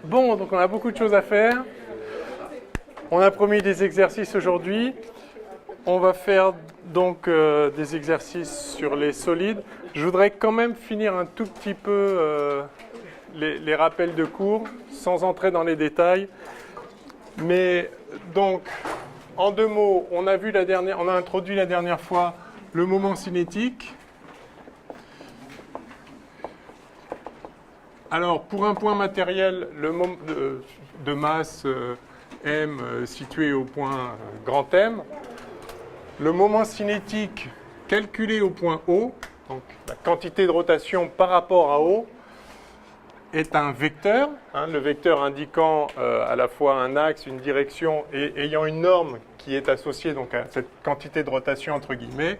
Bon, donc on a beaucoup de choses à faire. On a promis des exercices aujourd'hui. On va faire donc des exercices sur les solides. Je voudrais quand même finir un tout petit peu les rappels de cours, sans entrer dans les détails. Mais donc, en deux mots, on a introduit la dernière fois le moment cinétique. Alors, pour un point matériel, le moment de masse m situé au point grand M, le moment cinétique calculé au point O, donc la quantité de rotation par rapport à O, est un vecteur, le vecteur indiquant à la fois un axe, une direction et ayant une norme qui est associée donc, à cette quantité de rotation entre guillemets.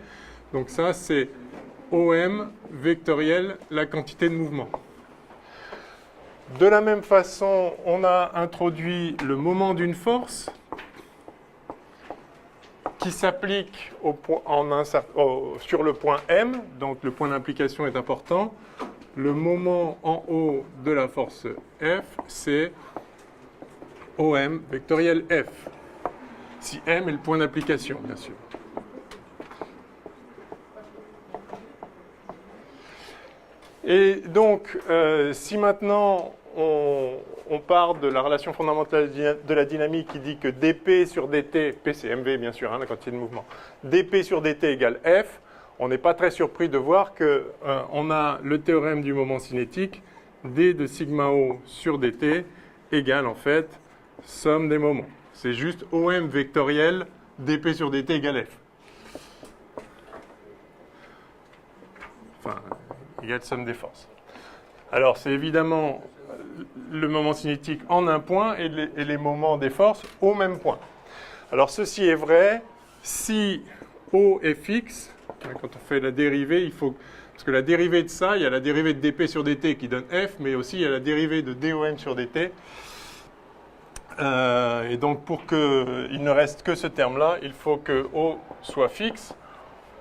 Donc ça, c'est OM vectoriel, la quantité de mouvement. De la même façon, on a introduit le moment d'une force qui s'applique sur le point M, donc le point d'implication est important. Le moment en haut de la force F, c'est OM vectoriel F, si M est le point d'application, bien sûr. Et donc, si maintenant on part de la relation fondamentale de la dynamique qui dit que dP sur dt, P c'est mv bien sûr, la quantité de mouvement, dP sur dt égale F, on n'est pas très surpris de voir qu'on a le théorème du moment cinétique, d de sigma O sur dt égale en fait somme des moments. C'est juste OM vectoriel dP sur dt égale F. Enfin, égale somme des forces. Alors c'est évidemment le moment cinétique en un point et les moments des forces au même point. Alors ceci est vrai si O est fixe. Quand on fait la dérivée, parce que la dérivée de ça, il y a la dérivée de dP sur dt qui donne F, mais aussi il y a la dérivée de dOM sur dt. Et donc pour qu'il ne reste que ce terme-là, il faut que O soit fixe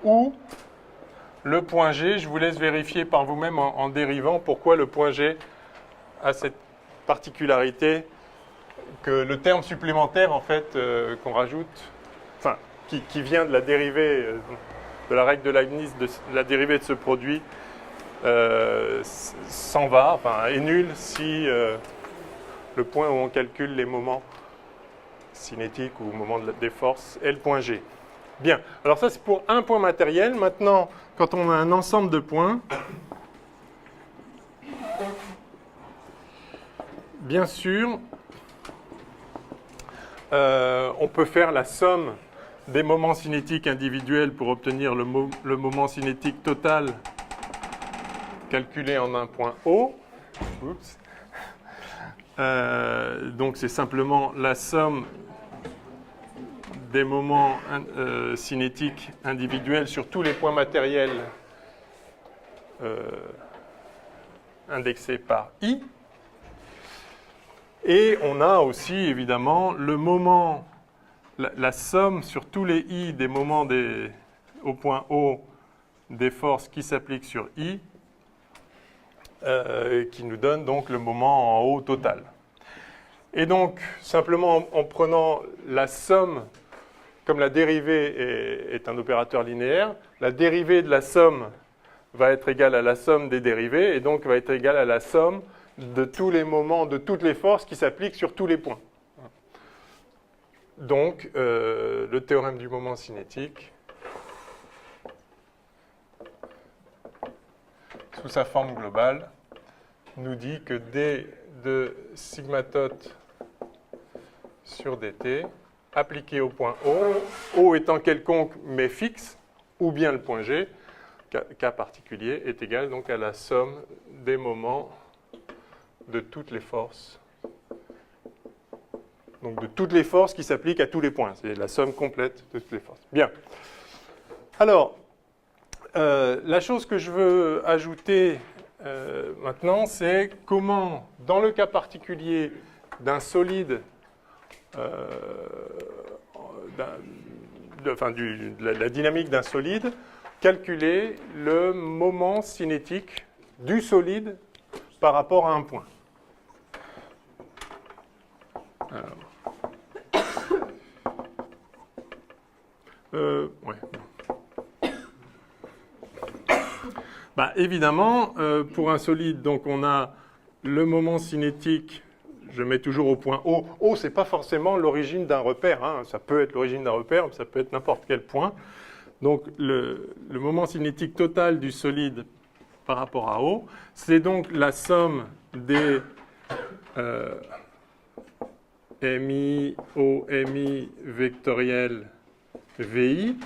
ou le point G, je vous laisse vérifier par vous-même en dérivant pourquoi le point G a cette particularité que le terme supplémentaire en fait qu'on rajoute, enfin qui vient de la dérivée de la règle de Leibniz, de la dérivée de ce produit, s'en va, enfin est nul si le point où on calcule les moments cinétiques ou moments des forces est le point G. Bien, alors ça c'est pour un point matériel. Maintenant, quand on a un ensemble de points, bien sûr, on peut faire la somme des moments cinétiques individuels pour obtenir le moment cinétique total calculé en un point O. Oups. Donc c'est simplement la somme des moments cinétiques individuels sur tous les points matériels indexés par I. Et on a aussi évidemment le moment, la somme sur tous les I des moments au point O des forces qui s'appliquent sur I, qui nous donne donc le moment en O total. Et donc, simplement en prenant la somme, comme la dérivée est un opérateur linéaire, la dérivée de la somme va être égale à la somme des dérivées, et donc va être égale à la somme de tous les moments, de toutes les forces qui s'appliquent sur tous les points. Donc, le théorème du moment cinétique, sous sa forme globale, nous dit que d de sigma tot sur dt, appliqué au point O étant quelconque mais fixe, ou bien le point G, cas particulier, est égal donc à la somme des moments de toutes les forces. Donc de toutes les forces qui s'appliquent à tous les points. C'est la somme complète de toutes les forces. Bien. Alors, la chose que je veux ajouter maintenant, c'est comment, dans le cas particulier d'un solide, la dynamique d'un solide, calculer le moment cinétique du solide par rapport à un point. Ouais. Bah, évidemment, pour un solide, donc on a le moment cinétique, je mets toujours au point O. O, ce n'est pas forcément l'origine d'un repère, hein. Ça peut être l'origine d'un repère, mais ça peut être n'importe quel point. Donc le moment cinétique total du solide par rapport à O, c'est donc la somme des MI, OMI vectoriel VI,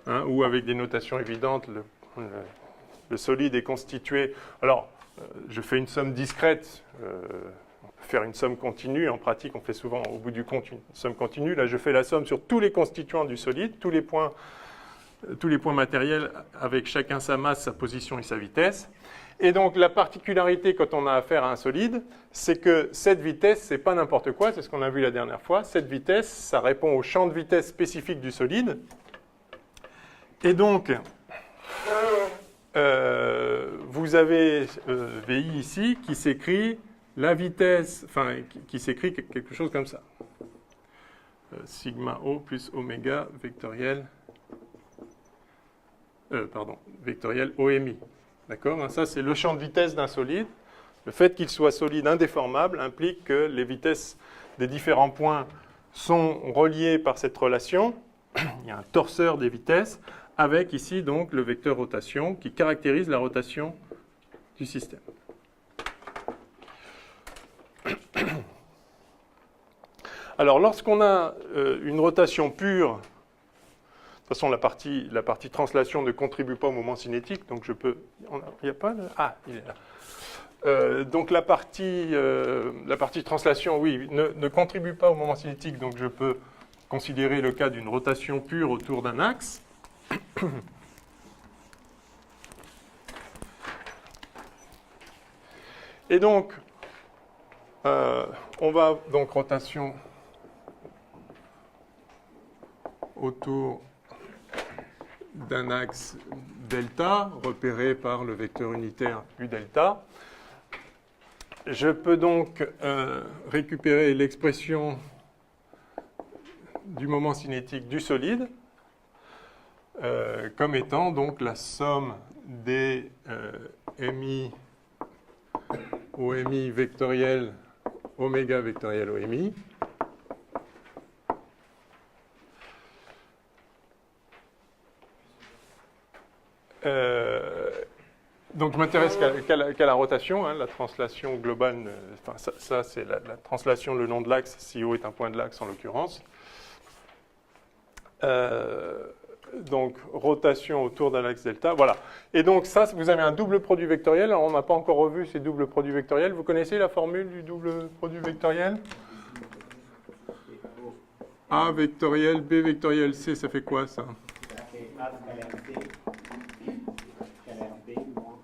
hein, ou avec des notations évidentes, le solide est constitué. Alors, je fais une somme discrète. On peut faire une somme continue. En pratique, on fait souvent au bout du compte une somme continue. Là, je fais la somme sur tous les constituants du solide, tous les points matériels avec chacun sa masse, sa position et sa vitesse. Et donc, la particularité quand on a affaire à un solide, c'est que cette vitesse, ce n'est pas n'importe quoi, c'est ce qu'on a vu la dernière fois. Cette vitesse, ça répond au champ de vitesse spécifique du solide. Et donc, vous avez VI ici qui s'écrit la vitesse, enfin, qui s'écrit quelque chose comme ça. Sigma O plus oméga vectoriel, vectoriel OMI. D'accord ? Ça, c'est le champ de vitesse d'un solide. Le fait qu'il soit solide indéformable implique que les vitesses des différents points sont reliées par cette relation. Il y a un torseur des vitesses avec ici donc le vecteur rotation qui caractérise la rotation du système. Alors, lorsqu'on a une rotation pure, de toute façon, la partie translation ne contribue pas au moment cinétique, donc je peux... Il n'y a pas de... Ah, il est là. Donc la partie translation, oui, ne contribue pas au moment cinétique, donc je peux considérer le cas d'une rotation pure autour d'un axe. Et donc, on va donc rotation autour d'un axe delta, repéré par le vecteur unitaire U delta. Je peux donc récupérer l'expression du moment cinétique du solide comme étant donc la somme des MI, OMI vectoriel, oméga vectoriel OMI. Donc je m'intéresse qu'à la rotation, hein, la translation globale, enfin, ça c'est la translation le long de l'axe, si O est un point de l'axe en l'occurrence. Donc rotation autour d'un axe delta, voilà. Et donc ça, vous avez un double produit vectoriel. Alors on n'a pas encore revu ces doubles produits vectoriels. Vous connaissez la formule du double produit vectoriel? A vectoriel, B vectoriel, C, ça fait quoi ça? Ça fait A scalaire C, scalaire B moins...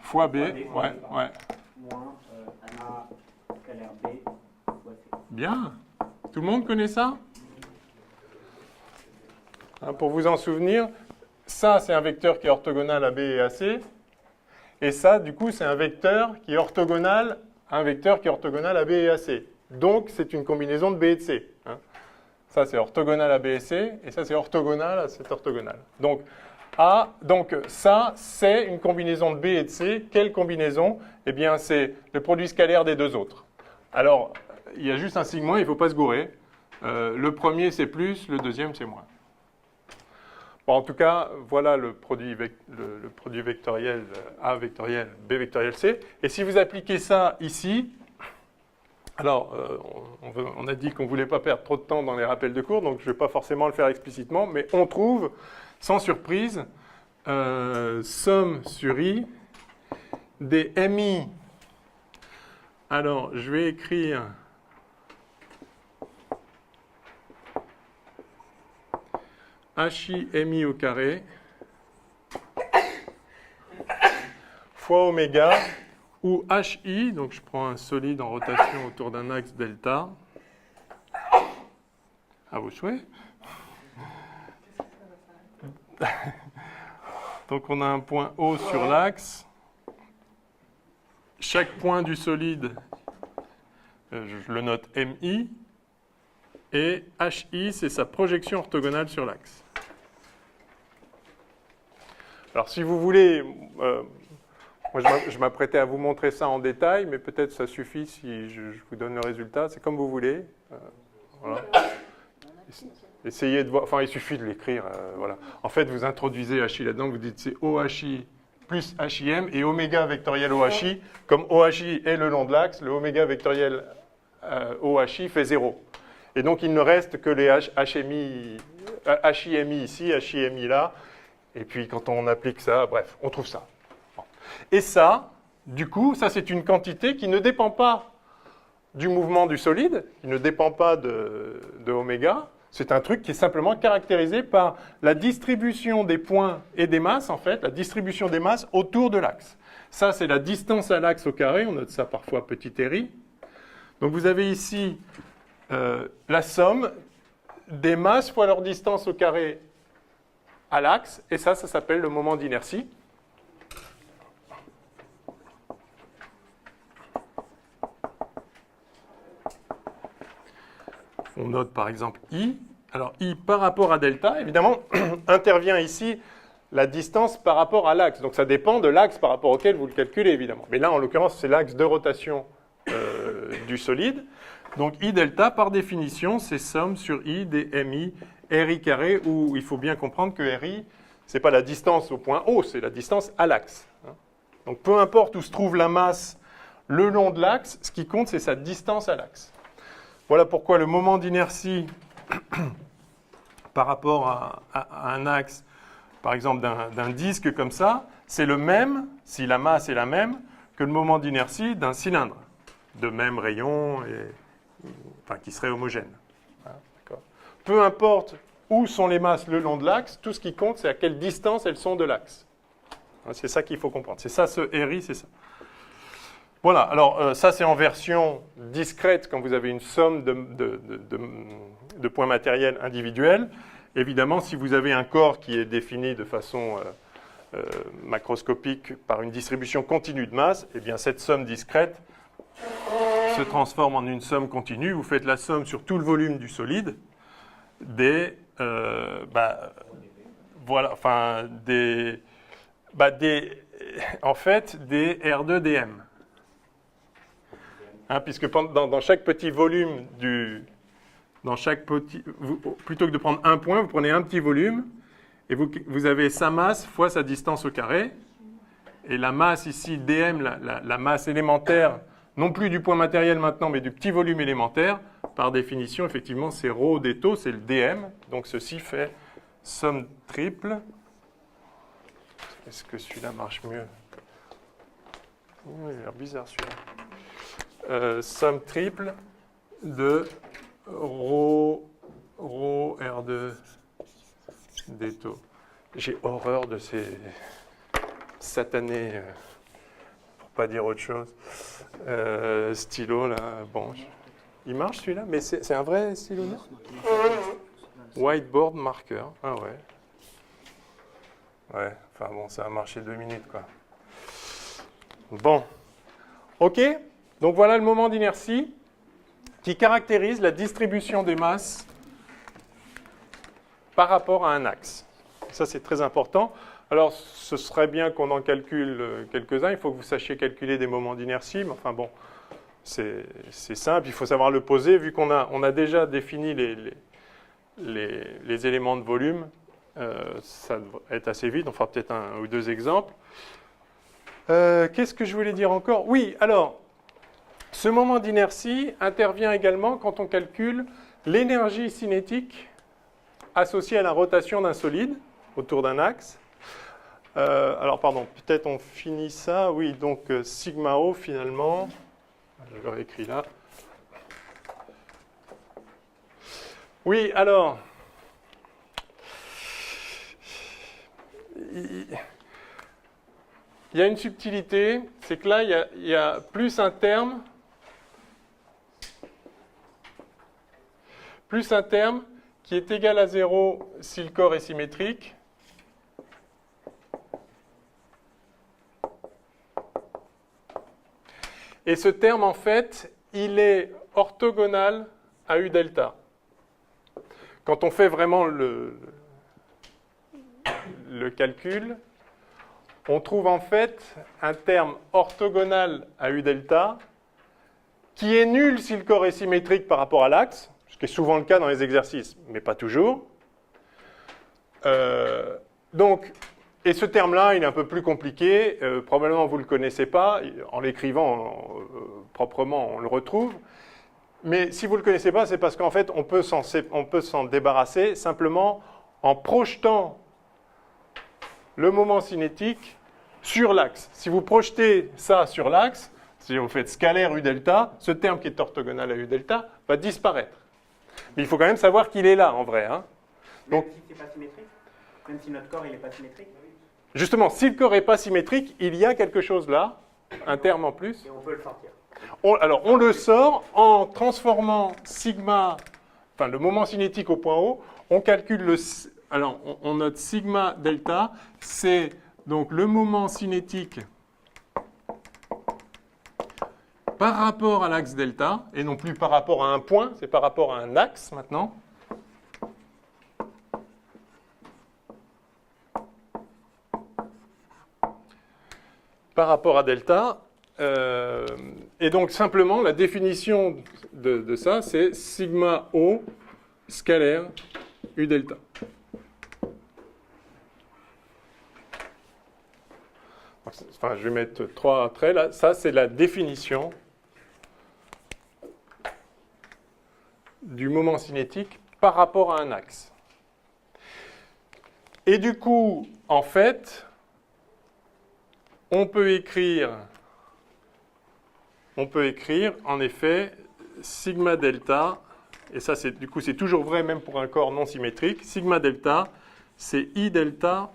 Fois B, ouais. Moins A scalaire B fois C. Bien. Tout le monde connaît ça? Hein, pour vous en souvenir, ça c'est un vecteur qui est orthogonal à B et à C. Et ça, du coup, c'est un vecteur qui est orthogonal à un vecteur qui est orthogonal à B et à C. Donc, c'est une combinaison de B et de C. Hein. Ça, c'est orthogonal à B et C, et ça, c'est orthogonal à cet orthogonal. Donc, ça, c'est une combinaison de B et de C. Quelle combinaison? Eh bien, c'est le produit scalaire des deux autres. Alors, il y a juste un signe moins, il ne faut pas se gourer. Le premier, c'est plus, le deuxième, c'est moins. Bon, en tout cas, voilà le produit vectoriel A vectoriel, B vectoriel C. Et si vous appliquez ça ici, alors on a dit qu'on ne voulait pas perdre trop de temps dans les rappels de cours, donc je ne vais pas forcément le faire explicitement, mais on trouve, sans surprise, somme sur I des MI. Alors, je vais écrire... HI MI au carré fois oméga, où HI, donc je prends un solide en rotation autour d'un axe delta, à vos souhaits. Donc on a un point O sur l'axe. Chaque point du solide je le note MI, et HI, c'est sa projection orthogonale sur l'axe. Alors si vous voulez, moi je m'apprêtais à vous montrer ça en détail, mais peut-être ça suffit si je vous donne le résultat, c'est comme vous voulez. Voilà. Essayez de voir, enfin il suffit de l'écrire, voilà. En fait, vous introduisez HI là-dedans, vous dites c'est OHI plus HIM et oméga vectoriel OHI, comme OHI est le long de l'axe, le oméga vectoriel OHI fait 0. Et donc, il ne reste que les HIMI ici, HIMI là. Et puis, quand on applique ça, bref, on trouve ça. Bon. Et ça, du coup, ça, c'est une quantité qui ne dépend pas du mouvement du solide, qui ne dépend pas de oméga. C'est un truc qui est simplement caractérisé par la distribution des points et des masses, en fait, la distribution des masses autour de l'axe. Ça, c'est la distance à l'axe au carré. On note ça parfois petit ri. Donc, vous avez ici la somme des masses fois leur distance au carré à l'axe, et ça s'appelle le moment d'inertie. On note par exemple I. Alors I par rapport à delta, évidemment, intervient ici la distance par rapport à l'axe. Donc ça dépend de l'axe par rapport auquel vous le calculez, évidemment. Mais là, en l'occurrence, c'est l'axe de rotation du solide. Donc I delta, par définition, c'est somme sur I des MI RI carré, où il faut bien comprendre que RI, ce n'est pas la distance au point O, c'est la distance à l'axe. Donc peu importe où se trouve la masse le long de l'axe, ce qui compte, c'est sa distance à l'axe. Voilà pourquoi le moment d'inertie par rapport à un axe, par exemple d'un disque comme ça, c'est le même, si la masse est la même, que le moment d'inertie d'un cylindre, de même rayon, enfin, qui serait homogène. Peu importe où sont les masses le long de l'axe, tout ce qui compte, c'est à quelle distance elles sont de l'axe. C'est ça qu'il faut comprendre. C'est ça, ce RI, c'est ça. Voilà, alors ça c'est en version discrète quand vous avez une somme de points matériels individuels. Évidemment, si vous avez un corps qui est défini de façon macroscopique par une distribution continue de masse, eh bien cette somme discrète se transforme en une somme continue. Vous faites la somme sur tout le volume du solide des R2 dm. Puisque dans chaque petit volume plutôt que de prendre un point, vous prenez un petit volume et vous avez sa masse fois sa distance au carré. Et la masse ici, dm, la masse élémentaire, non plus du point matériel maintenant, mais du petit volume élémentaire, par définition, effectivement, c'est ρ des taux, c'est le dm. Donc ceci fait somme triple. Est-ce que celui-là marche mieux? Il a l'air bizarre celui-là. Somme triple de ρ R2 des taux. J'ai horreur de ces satanés, pour pas dire autre chose, stylo là. Bon, il marche celui-là, mais c'est un vrai stylo, non? Whiteboard marker. Ah ouais. Ouais, enfin bon, ça a marché 2 minutes quoi. Bon, ok. Donc voilà le moment d'inertie qui caractérise la distribution des masses par rapport à un axe. Ça, c'est très important. Alors, ce serait bien qu'on en calcule quelques-uns. Il faut que vous sachiez calculer des moments d'inertie. Mais enfin bon, c'est simple. Il faut savoir le poser. Vu qu'on a déjà défini les éléments de volume, ça devrait être assez vite. On fera peut-être un ou deux exemples. Qu'est-ce que je voulais dire encore? Oui, alors, ce moment d'inertie intervient également quand on calcule l'énergie cinétique associée à la rotation d'un solide autour d'un axe. Alors, pardon, peut-être on finit ça. Oui, donc sigma O finalement, je l'aurais écrit là. Oui, alors, il y a une subtilité, c'est que là, il y a plus un terme qui est égal à 0 si le corps est symétrique. Et ce terme, en fait, il est orthogonal à U delta. Quand on fait vraiment le calcul, on trouve en fait un terme orthogonal à U delta qui est nul si le corps est symétrique par rapport à l'axe, ce qui est souvent le cas dans les exercices, mais pas toujours. Et ce terme-là, il est un peu plus compliqué. Probablement, vous ne le connaissez pas. En l'écrivant proprement, on le retrouve. Mais si vous ne le connaissez pas, c'est parce qu'en fait, on peut s'en débarrasser simplement en projetant le moment cinétique sur l'axe. Si vous projetez ça sur l'axe, si vous faites scalaire U delta, ce terme qui est orthogonal à U delta va disparaître. Mais il faut quand même savoir qu'il est là, en vrai. Hein. Donc, même si c'est pas symétrique, même si notre corps n'est pas symétrique. Justement, si le corps n'est pas symétrique, il y a quelque chose là, un terme en plus. Et on peut le sortir. Alors, on le sort en transformant sigma, enfin le moment cinétique au point O, on calcule le... Alors, on note sigma delta, c'est donc le moment cinétique par rapport à l'axe delta, et non plus par rapport à un point, c'est par rapport à un axe maintenant. Par rapport à delta. Et donc, simplement, la définition de ça, c'est sigma O scalaire U delta. Enfin, je vais mettre 3 traits là. Ça, c'est la définition du moment cinétique par rapport à un axe. Et du coup, en fait, on peut écrire en effet sigma delta, et ça du coup c'est toujours vrai même pour un corps non symétrique, sigma delta c'est I delta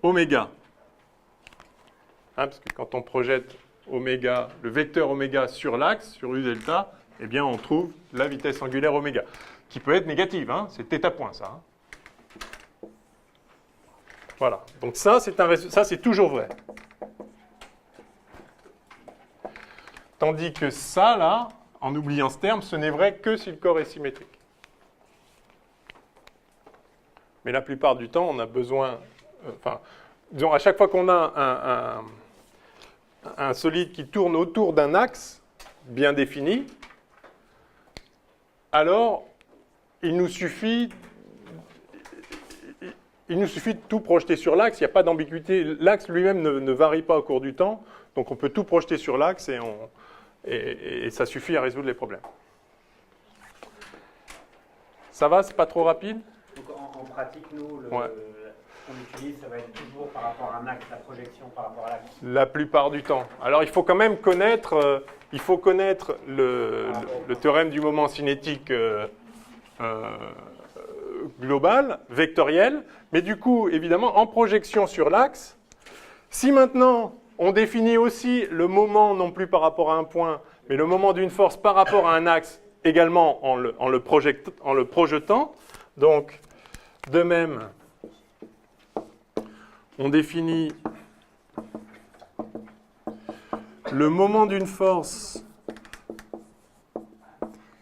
oméga. Hein, parce que quand on projette oméga, le vecteur oméga sur l'axe, sur U delta, eh bien on trouve la vitesse angulaire oméga, qui peut être négative, hein, c'est θ point ça. Hein. Voilà, donc ça c'est toujours vrai. Tandis que ça, là, en oubliant ce terme, ce n'est vrai que si le corps est symétrique. Mais la plupart du temps, on a besoin... disons, à chaque fois qu'on a un solide qui tourne autour d'un axe bien défini, alors il nous suffit de tout projeter sur l'axe, il n'y a pas d'ambiguïté. L'axe lui-même ne varie pas au cours du temps, donc on peut tout projeter sur l'axe et ça suffit à résoudre les problèmes. Ça va, c'est pas trop rapide? Donc en pratique, nous, ce qu'on utilise, ça va être toujours par rapport à un axe, la projection par rapport à l'axe. La plupart du temps. Alors il faut quand même connaître, le théorème du moment cinétique global, vectoriel, mais du coup, évidemment, en projection sur l'axe, si maintenant on définit aussi le moment non plus par rapport à un point, mais le moment d'une force par rapport à un axe également en le projetant, donc de même, on définit le moment d'une force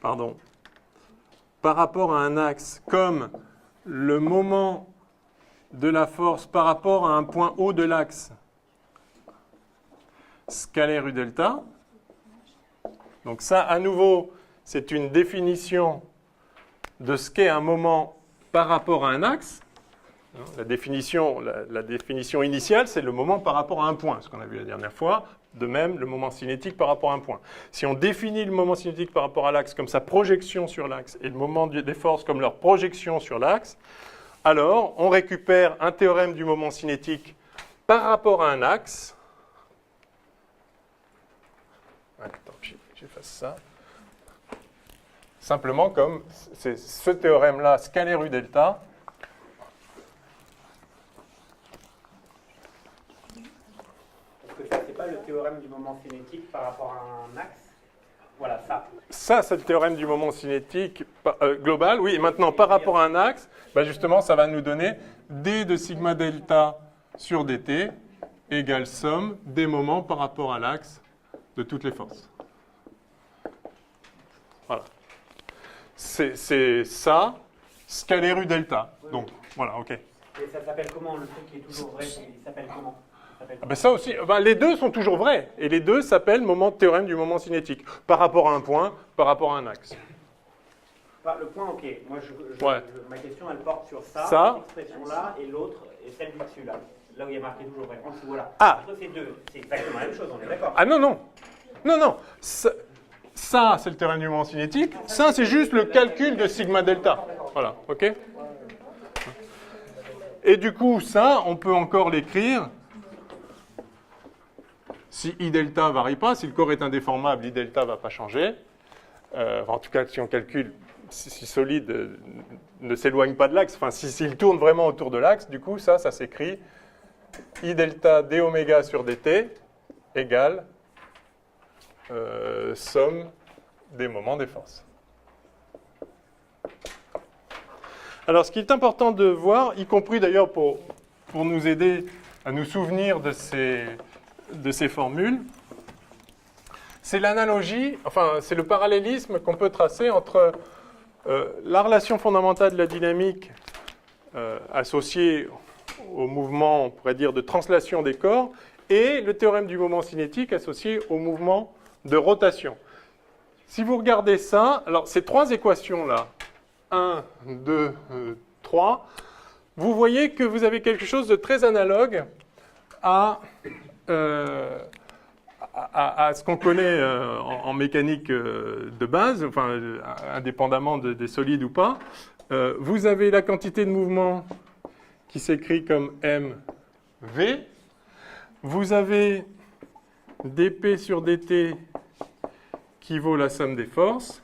par rapport à un axe comme le moment de la force par rapport à un point O de l'axe scalaire U delta. Donc ça, à nouveau, c'est une définition de ce qu'est un moment par rapport à un axe. La définition initiale, c'est le moment par rapport à un point, ce qu'on a vu la dernière fois. De même, le moment cinétique par rapport à un point. Si on définit le moment cinétique par rapport à l'axe comme sa projection sur l'axe et le moment des forces comme leur projection sur l'axe, alors on récupère un théorème du moment cinétique par rapport à un axe. Attends, j'efface ça. Simplement comme c'est ce théorème-là, scalaire U delta. Ça, c'est pas le théorème du moment cinétique par rapport à un axe. Voilà, ça. Ça, c'est le théorème du moment cinétique global. Oui, et maintenant, par rapport à un axe, bah justement, ça va nous donner d de sigma delta sur dt égale somme des moments par rapport à l'axe de toutes les forces. Voilà. C'est ça, scalaire U delta. Donc, voilà, ok. Et ça s'appelle comment, le truc qui est toujours vrai, il s'appelle comment? Ben ça aussi, les deux sont toujours vrais. Et les deux s'appellent théorème du moment cinétique. Par rapport à un point, par rapport à un axe. Le point, ok. Moi, ma question, elle porte sur ça, cette expression-là, et l'autre, et celle du dessus, là. Là où il y a marqué toujours vrai. En dessous, voilà. Entre ces deux, c'est exactement la même chose, on est d'accord? Ah non, non. Non, non. Ça, c'est le théorème du moment cinétique. Ça, c'est juste le calcul de sigma delta. Voilà, ok? Et du coup, ça, on peut encore l'écrire. Si I delta ne varie pas, si le corps est indéformable, I delta ne va pas changer. En tout cas, si on calcule, si solide ne s'éloigne pas de l'axe, enfin, s'il tourne vraiment autour de l'axe, du coup, ça s'écrit I delta d oméga sur dt égale somme des moments des forces. Alors, ce qui est important de voir, y compris d'ailleurs pour nous aider à nous souvenir de ces formules, c'est l'analogie, enfin, c'est le parallélisme qu'on peut tracer entre la relation fondamentale de la dynamique associée au mouvement, on pourrait dire, de translation des corps, et le théorème du moment cinétique associé au mouvement de rotation. Si vous regardez ça, alors ces trois équations-là, 1, 2, 3, vous voyez que vous avez quelque chose de très analogue à ce qu'on connaît en mécanique de base, enfin, indépendamment des solides ou pas. Vous avez la quantité de mouvement qui s'écrit comme mv. Vous avez dp sur dt qui vaut la somme des forces.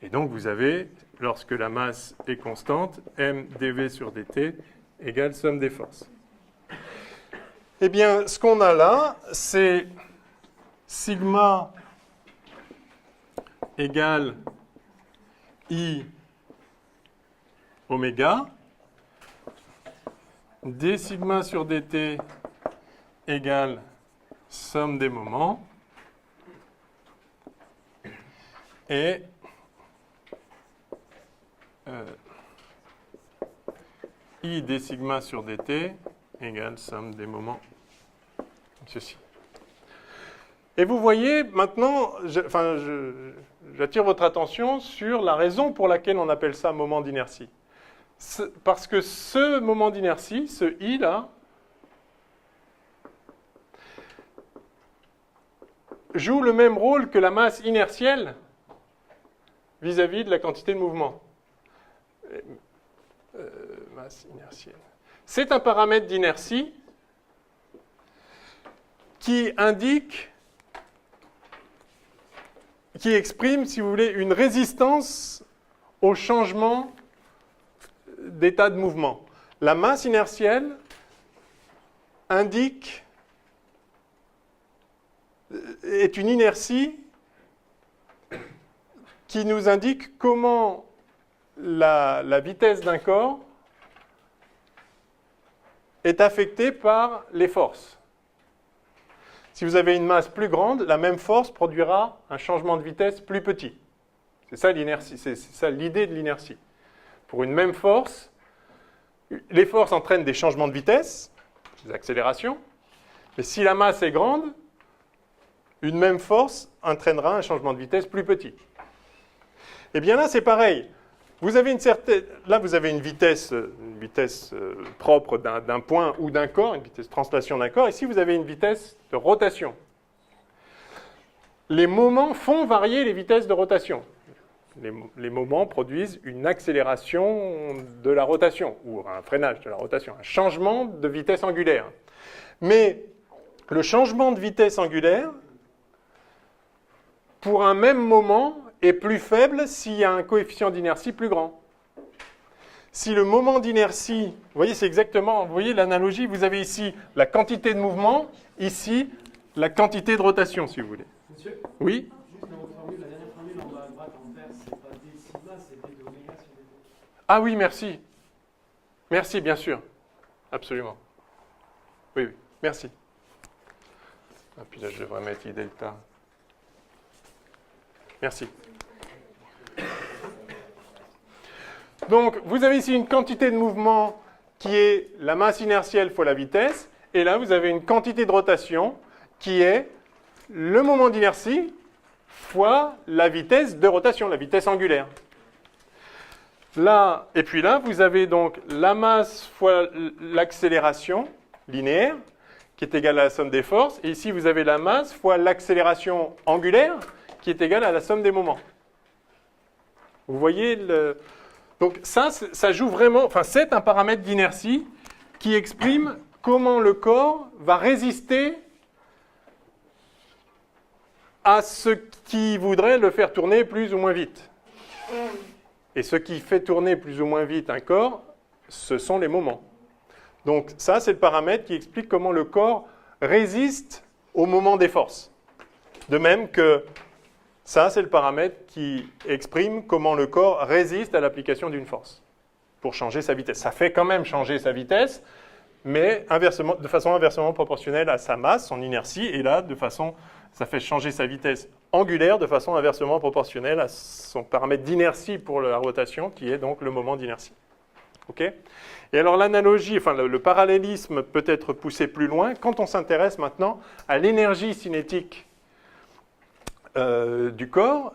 Et donc, vous avez, lorsque la masse est constante, m dv sur dt égale somme des forces. Eh bien, ce qu'on a là, c'est sigma égale I oméga, d sigma sur dt égale somme des moments, et I d sigma sur dt égale somme des moments, comme ceci. Et vous voyez, maintenant, j'attire votre attention sur la raison pour laquelle on appelle ça moment d'inertie. Parce que ce moment d'inertie, ce I là, joue le même rôle que la masse inertielle vis-à-vis de la quantité de mouvement. Masse inertielle. C'est un paramètre d'inertie qui exprime, si vous voulez, une résistance au changement d'état de mouvement. La masse inertielle est une inertie qui nous indique comment la vitesse d'un corps est affectée par les forces. Si vous avez une masse plus grande, la même force produira un changement de vitesse plus petit. C'est ça l'inertie, c'est ça l'idée de l'inertie. Pour une même force, les forces entraînent des changements de vitesse, des accélérations, mais si la masse est grande, une même force entraînera un changement de vitesse plus petit. Et bien là, c'est pareil. Là, vous avez une vitesse propre d'un point ou d'un corps, une vitesse de translation d'un corps. Ici, vous avez une vitesse de rotation. Les moments font varier les vitesses de rotation. Les moments produisent une accélération de la rotation, ou un freinage de la rotation, un changement de vitesse angulaire. Mais le changement de vitesse angulaire, pour un même moment, est plus faible s'il y a un coefficient d'inertie plus grand. Si le moment d'inertie, vous voyez, c'est exactement, vous voyez l'analogie, vous avez ici la quantité de mouvement, ici la quantité de rotation, si vous voulez. Monsieur ? Oui ? Juste dans votre formule, la dernière formule en bas à droite en vert, c'est pas d sigma, c'est d de oméga sur dt. Ah oui, merci. Merci, bien sûr. Absolument. Oui, oui, merci. Ah, puis là, je devrais mettre I delta Merci. Donc, vous avez ici une quantité de mouvement qui est la masse inertielle fois la vitesse, et là, vous avez une quantité de rotation qui est le moment d'inertie fois la vitesse de rotation, la vitesse angulaire. Là, et puis là, vous avez donc la masse fois l'accélération linéaire, qui est égale à la somme des forces, et ici, vous avez la masse fois l'accélération angulaire, qui est égale à la somme des moments. Vous voyez le... Donc ça joue vraiment... Enfin, c'est un paramètre d'inertie qui exprime comment le corps va résister à ce qui voudrait le faire tourner plus ou moins vite. Et ce qui fait tourner plus ou moins vite un corps, ce sont les moments. Donc ça, c'est le paramètre qui explique comment le corps résiste au moment des forces. De même que ça, c'est le paramètre qui exprime comment le corps résiste à l'application d'une force pour changer sa vitesse. Ça fait quand même changer sa vitesse, mais de façon inversement proportionnelle à sa masse, son inertie, et là, ça fait changer sa vitesse angulaire de façon inversement proportionnelle à son paramètre d'inertie pour la rotation, qui est donc le moment d'inertie. OK ? Et alors l'analogie, enfin le parallélisme peut être poussé plus loin quand on s'intéresse maintenant à l'énergie cinétique du corps.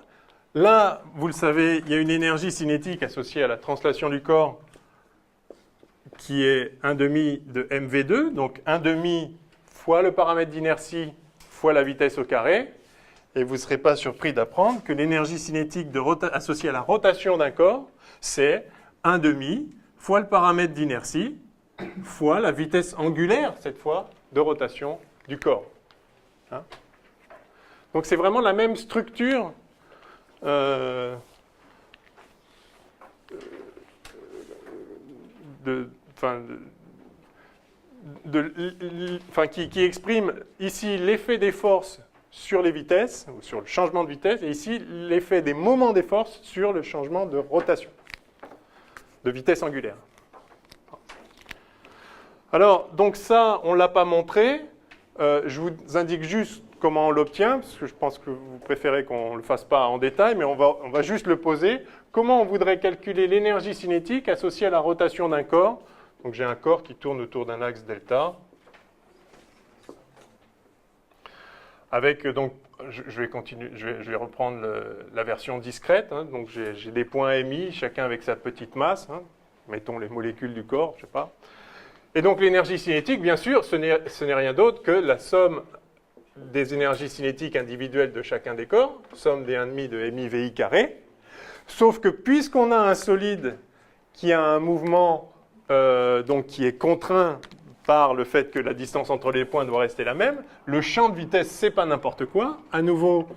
Là, vous le savez, il y a une énergie cinétique associée à la translation du corps qui est 1/2 de mv2, donc 1/2 fois le paramètre d'inertie fois la vitesse au carré. Et vous ne serez pas surpris d'apprendre que l'énergie cinétique associée à la rotation d'un corps, c'est 1/2 fois le paramètre d'inertie fois la vitesse angulaire, cette fois, de rotation du corps. Hein ? Donc c'est vraiment la même structure qui exprime ici l'effet des forces sur les vitesses, ou sur le changement de vitesse, et ici l'effet des moments des forces sur le changement de rotation, de vitesse angulaire. Alors, donc ça, on ne l'a pas montré. Je vous indique juste comment on l'obtient, parce que je pense que vous préférez qu'on ne le fasse pas en détail, mais on va juste le poser. Comment on voudrait calculer l'énergie cinétique associée à la rotation d'un corps? Donc j'ai un corps qui tourne autour d'un axe delta. Avec, donc, je vais reprendre la version discrète. Hein, donc j'ai des points MI, chacun avec sa petite masse. Hein, mettons les molécules du corps, je ne sais pas. Et donc l'énergie cinétique, bien sûr, ce n'est rien d'autre que la somme des énergies cinétiques individuelles de chacun des corps, somme des 1,5 de MI/VI carré. Sauf que puisqu'on a un solide qui a un mouvement donc qui est contraint par le fait que la distance entre les points doit rester la même, le champ de vitesse, c'est pas n'importe quoi. À nouveau,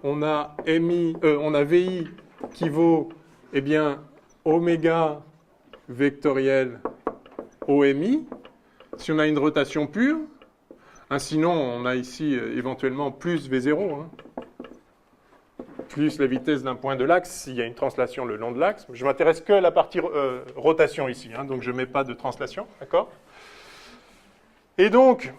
on a VI qui vaut oméga vectoriel OMI. Si on a une rotation pure, sinon on a ici éventuellement plus V0, hein, plus la vitesse d'un point de l'axe s'il y a une translation le long de l'axe. Je m'intéresse que à la partie rotation ici, hein, donc je ne mets pas de translation, d'accord ? Et donc,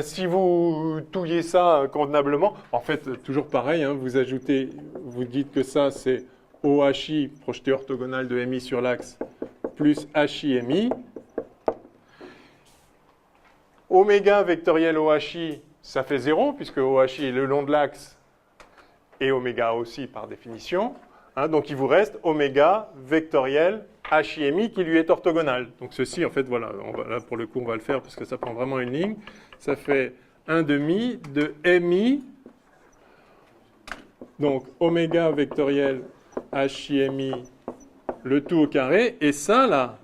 si vous touillez ça convenablement, en fait, toujours pareil, hein, vous dites que ça, c'est OHI, projeté orthogonal de MI sur l'axe, plus HI-MI. Oméga vectoriel OHI, ça fait 0, puisque OHI est le long de l'axe, et oméga aussi par définition. Hein, donc il vous reste oméga vectoriel HI-MI qui lui est orthogonal. Donc ceci, en fait, voilà, là pour le coup, on va le faire parce que ça prend vraiment une ligne. Ça fait 1/2 de MI, donc oméga vectoriel HI-MI, le tout au carré. Et ça, là,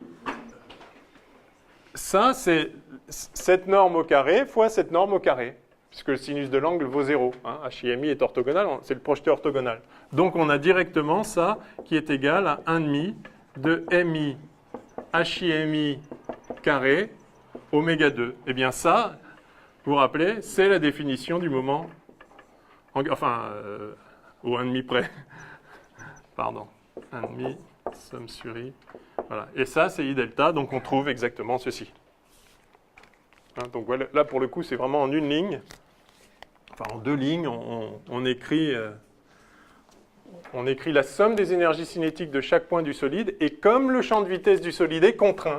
ça, c'est cette norme au carré fois cette norme au carré, puisque le sinus de l'angle vaut 0. Hein, HI-MI est orthogonal, c'est le projeté orthogonal. Donc on a directement ça qui est égal à 1/2 de MI HI-MI carré oméga 2. Eh bien ça, vous vous rappelez, c'est la définition du moment, au 1/2 près. Pardon. 1/2 somme sur I. Voilà. Et ça, c'est I delta, donc on trouve exactement ceci. Hein, donc voilà, là, pour le coup, c'est vraiment en une ligne enfin en deux lignes, on écrit la somme des énergies cinétiques de chaque point du solide, et comme le champ de vitesse du solide est contraint,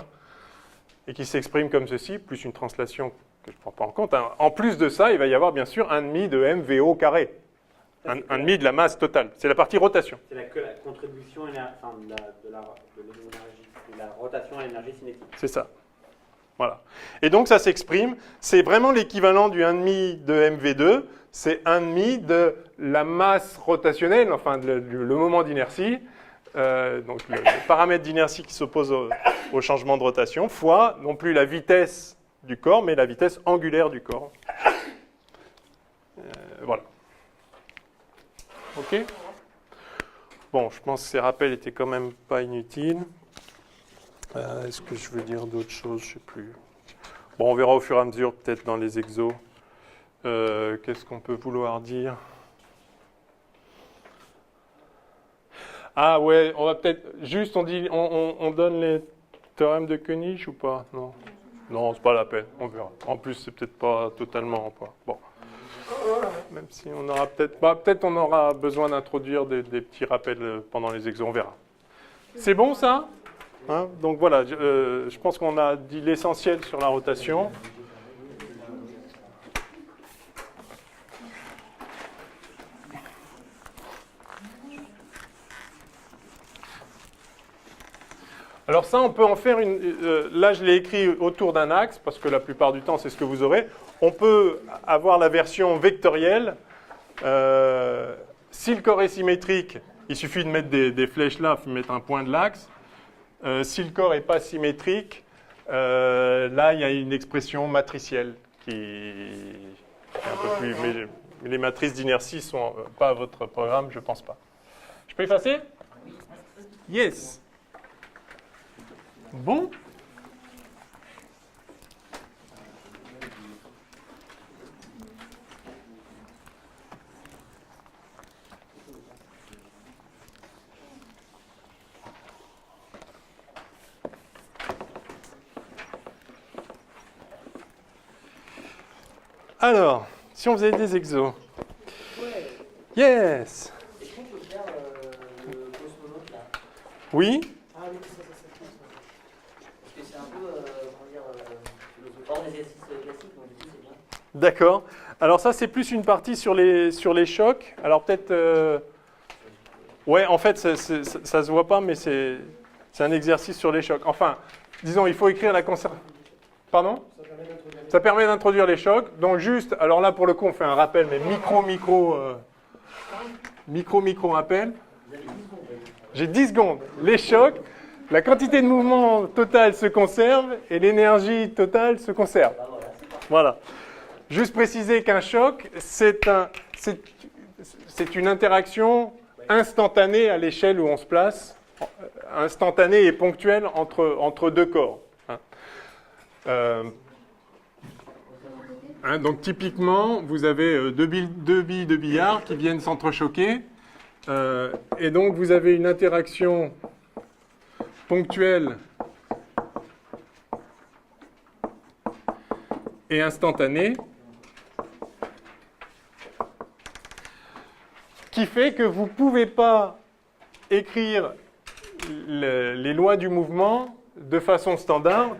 et qui s'exprime comme ceci, plus une translation que je ne prends pas en compte, hein, en plus de ça, il va y avoir bien sûr 1,5 de mvo carré. 1,5 de la masse totale. C'est la partie rotation. C'est que la contribution de la rotation à l'énergie cinétique. C'est ça. Voilà. Et donc ça s'exprime, c'est vraiment l'équivalent du 1,5 de mv2, c'est 1,5 de la masse rotationnelle, enfin le moment d'inertie, donc le paramètre d'inertie qui s'oppose au changement de rotation, fois non plus la vitesse du corps, mais la vitesse angulaire du corps. Voilà. OK? Bon, je pense que ces rappels étaient quand même pas inutiles. Est-ce que je veux dire d'autres choses? Je ne sais plus. Bon, on verra au fur et à mesure, peut-être dans les exos. Qu'est-ce qu'on peut vouloir dire? Ah ouais, on va peut-être juste, on donne les théorèmes de Koenig ou pas? Non. Non, c'est pas la peine, on verra. En plus, c'est peut-être pas totalement pas. Bon. Même si on aura peut-être on aura besoin d'introduire des petits rappels pendant les exos, on verra. C'est bon ça? Hein? Donc voilà, je pense qu'on a dit l'essentiel sur la rotation. Alors ça, on peut en faire une... là, je l'ai écrit autour d'un axe, parce que la plupart du temps, c'est ce que vous aurez. On peut avoir la version vectorielle. Si le corps est symétrique, il suffit de mettre des flèches là, mettre un point de l'axe. Si le corps n'est pas symétrique, là, il y a une expression matricielle qui est un peu plus... Mais les matrices d'inertie ne sont pas à votre programme, je ne pense pas. Je peux effacer? Yes. Bon. Alors, si on faisait des exos. Yes. Est-ce qu'on peut faire le cosmonaute là? Oui. Ah oui, ça. Parce que c'est un peu, comment dire, hors d'exercice classique, donc du coup c'est bien. D'accord. Alors ça, c'est plus une partie sur les chocs. Alors peut-être... ouais, en fait, ça se voit pas, mais c'est un exercice sur les chocs. Enfin, disons, il faut écrire la conservation. Pardon? Ça permet d'introduire les chocs. Donc juste, alors là, pour le coup, on fait un rappel, mais micro rappel. J'ai 10 secondes. Les chocs, la quantité de mouvement total se conserve et l'énergie totale se conserve. Voilà. Juste préciser qu'un choc, c'est une interaction instantanée à l'échelle où on se place, instantanée et ponctuelle entre deux corps. Donc typiquement, vous avez deux billes de billard qui viennent s'entrechoquer, et donc vous avez une interaction ponctuelle et instantanée qui fait que vous ne pouvez pas écrire les lois du mouvement de façon standard.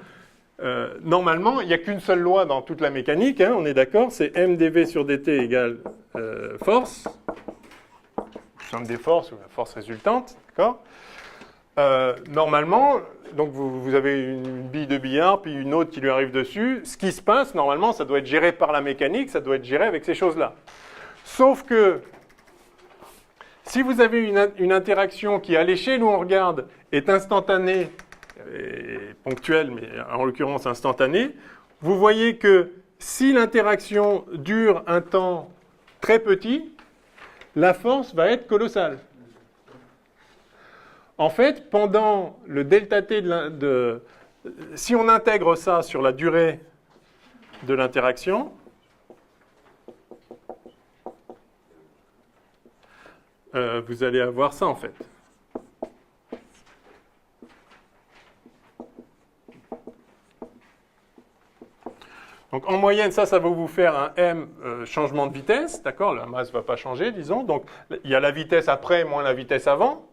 Normalement, il n'y a qu'une seule loi dans toute la mécanique, hein, on est d'accord, c'est mdv sur dt égale force, somme des forces ou la force résultante, d'accord. Normalement, donc vous avez une bille de billard, puis une autre qui lui arrive dessus. Ce qui se passe, normalement, ça doit être géré par la mécanique, ça doit être géré avec ces choses-là. Sauf que, si vous avez une interaction qui, à l'échelle où on regarde, est instantanée, et ponctuelle, mais en l'occurrence instantanée, vous voyez que si l'interaction dure un temps très petit, la force va être colossale. En fait, pendant le delta t si on intègre ça sur la durée de l'interaction, vous allez avoir ça en fait. Donc en moyenne, ça va vous faire un m changement de vitesse, d'accord? La masse ne va pas changer, disons. Donc il y a la vitesse après moins la vitesse avant,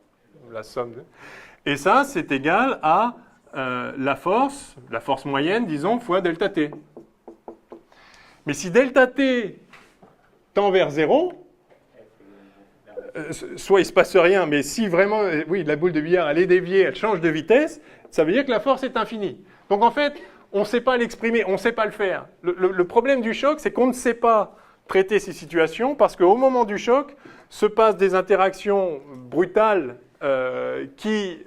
la somme. Et ça, c'est égal à la force moyenne, disons, fois delta t. Mais si delta t tend vers 0, soit il ne se passe rien, mais si vraiment, oui, la boule de billard, elle est déviée, elle change de vitesse, ça veut dire que la force est infinie. Donc en fait, on ne sait pas l'exprimer, on ne sait pas le faire. Le problème du choc, c'est qu'on ne sait pas traiter ces situations parce qu'au moment du choc, se passent des interactions brutales qui,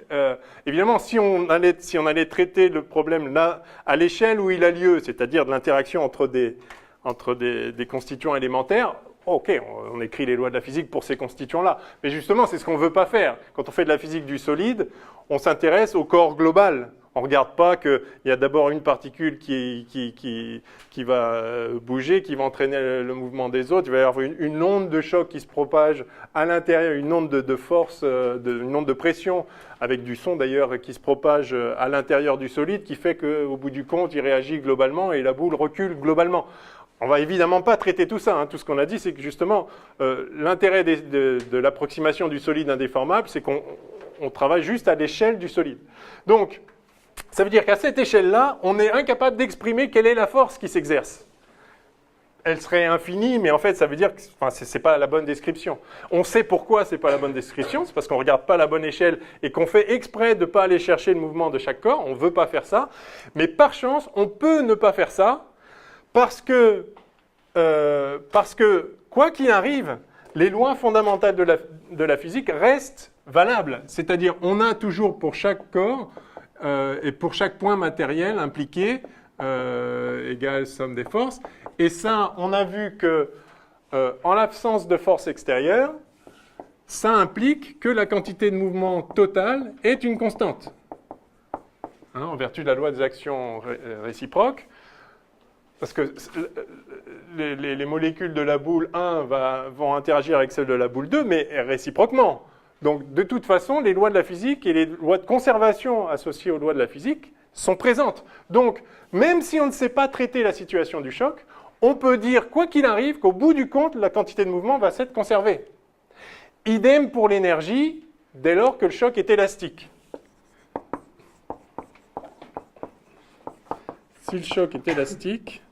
évidemment, si on allait traiter le problème là, à l'échelle où il a lieu, c'est-à-dire de l'interaction entre des constituants élémentaires, ok, on écrit les lois de la physique pour ces constituants-là. Mais justement, c'est ce qu'on ne veut pas faire. Quand on fait de la physique du solide, on s'intéresse au corps global. On ne regarde pas qu'il y a d'abord une particule qui va bouger, qui va entraîner le mouvement des autres. Il va y avoir une onde de choc qui se propage à l'intérieur, une onde de force, une onde de pression, avec du son d'ailleurs, qui se propage à l'intérieur du solide, qui fait qu'au bout du compte, il réagit globalement et la boule recule globalement. On ne va évidemment pas traiter tout ça. Hein. Tout ce qu'on a dit, c'est que justement, l'intérêt de l'approximation du solide indéformable, c'est qu'on travaille juste à l'échelle du solide. Donc, ça veut dire qu'à cette échelle-là, on est incapable d'exprimer quelle est la force qui s'exerce. Elle serait infinie, mais en fait, ça veut dire que ce n'est pas la bonne description. On sait pourquoi ce n'est pas la bonne description, c'est parce qu'on ne regarde pas la bonne échelle et qu'on fait exprès de ne pas aller chercher le mouvement de chaque corps. On ne veut pas faire ça. Mais par chance, on peut ne pas faire ça parce que quoi qu'il arrive, les lois fondamentales de la physique restent valables. C'est-à-dire, on a toujours pour chaque corps et pour chaque point matériel impliqué, égale somme des forces. Et ça, on a vu que en l'absence de force extérieure, ça implique que la quantité de mouvement totale est une constante. Hein, en vertu de la loi des actions réciproques. Parce que les molécules de la boule 1 vont interagir avec celles de la boule 2, mais réciproquement. Donc, de toute façon, les lois de la physique et les lois de conservation associées aux lois de la physique sont présentes. Donc, même si on ne sait pas traiter la situation du choc, on peut dire, quoi qu'il arrive, qu'au bout du compte, la quantité de mouvement va s'être conservée. Idem pour l'énergie, dès lors que le choc est élastique. Si le choc est élastique...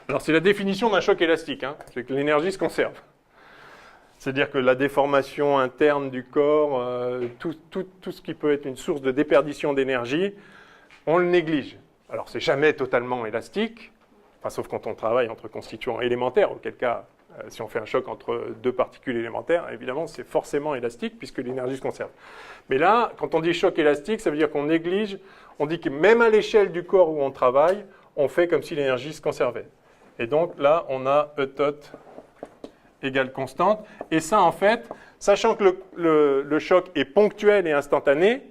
Alors, c'est la définition d'un choc élastique, hein, c'est que l'énergie se conserve. C'est-à-dire que la déformation interne du corps, tout ce qui peut être une source de déperdition d'énergie, on le néglige. Alors, c'est jamais totalement élastique, enfin, sauf quand on travaille entre constituants élémentaires, auquel cas, si on fait un choc entre deux particules élémentaires, évidemment, c'est forcément élastique puisque l'énergie se conserve. Mais là, quand on dit choc élastique, ça veut dire qu'on néglige, on dit que même à l'échelle du corps où on travaille, on fait comme si l'énergie se conservait. Et donc là, on a E tot égale constante. Et ça, en fait, sachant que le choc est ponctuel et instantané,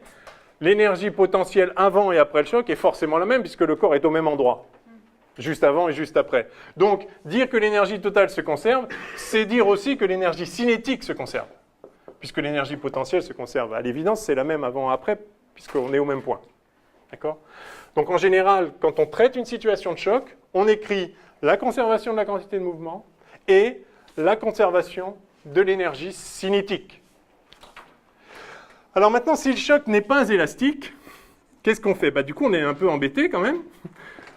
l'énergie potentielle avant et après le choc est forcément la même puisque le corps est au même endroit, juste avant et juste après. Donc, dire que l'énergie totale se conserve, c'est dire aussi que l'énergie cinétique se conserve, puisque l'énergie potentielle se conserve. À l'évidence, c'est la même avant et après, puisqu'on est au même point. D'accord ? Donc, en général, quand on traite une situation de choc, on écrit la conservation de la quantité de mouvement et la conservation de l'énergie cinétique. Alors maintenant, si le choc n'est pas élastique, qu'est-ce qu'on fait ? Du coup, on est un peu embêté quand même,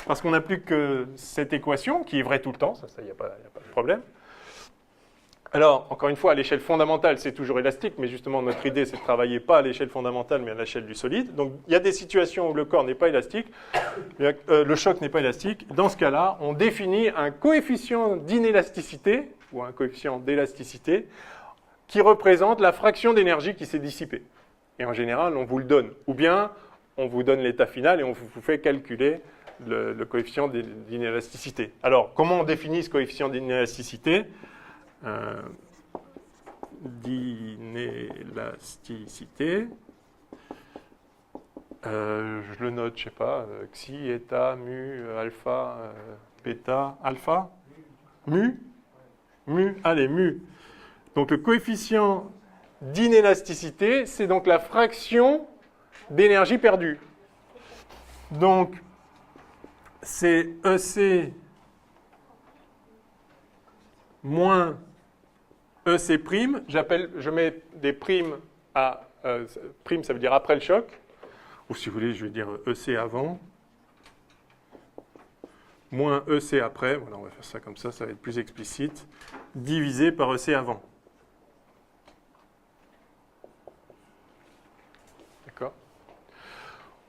parce qu'on n'a plus que cette équation, qui est vraie tout le temps, ça, il n'y a pas de problème. Alors, encore une fois, à l'échelle fondamentale, c'est toujours élastique, mais justement, notre idée, c'est de travailler pas à l'échelle fondamentale, mais à l'échelle du solide. Donc, il y a des situations où le corps n'est pas élastique, le choc n'est pas élastique. Dans ce cas-là, on définit un coefficient d'inélasticité, ou un coefficient d'élasticité, qui représente la fraction d'énergie qui s'est dissipée. Et en général, on vous le donne. Ou bien, on vous donne l'état final et on vous fait calculer le coefficient d'inélasticité. Alors, comment on définit ce coefficient d'inélasticité ? D'inélasticité. Je le note, je ne sais pas, xi, eta, mu, alpha, bêta, alpha, mu, allez, mu. Donc le coefficient d'inélasticité, c'est donc la fraction d'énergie perdue. Donc, c'est EC moins EC'. Je mets des primes à... prime, ça veut dire après le choc. Ou si vous voulez, je vais dire EC avant. Moins EC après. Voilà, on va faire ça comme ça va être plus explicite. Divisé par EC avant. D'accord ?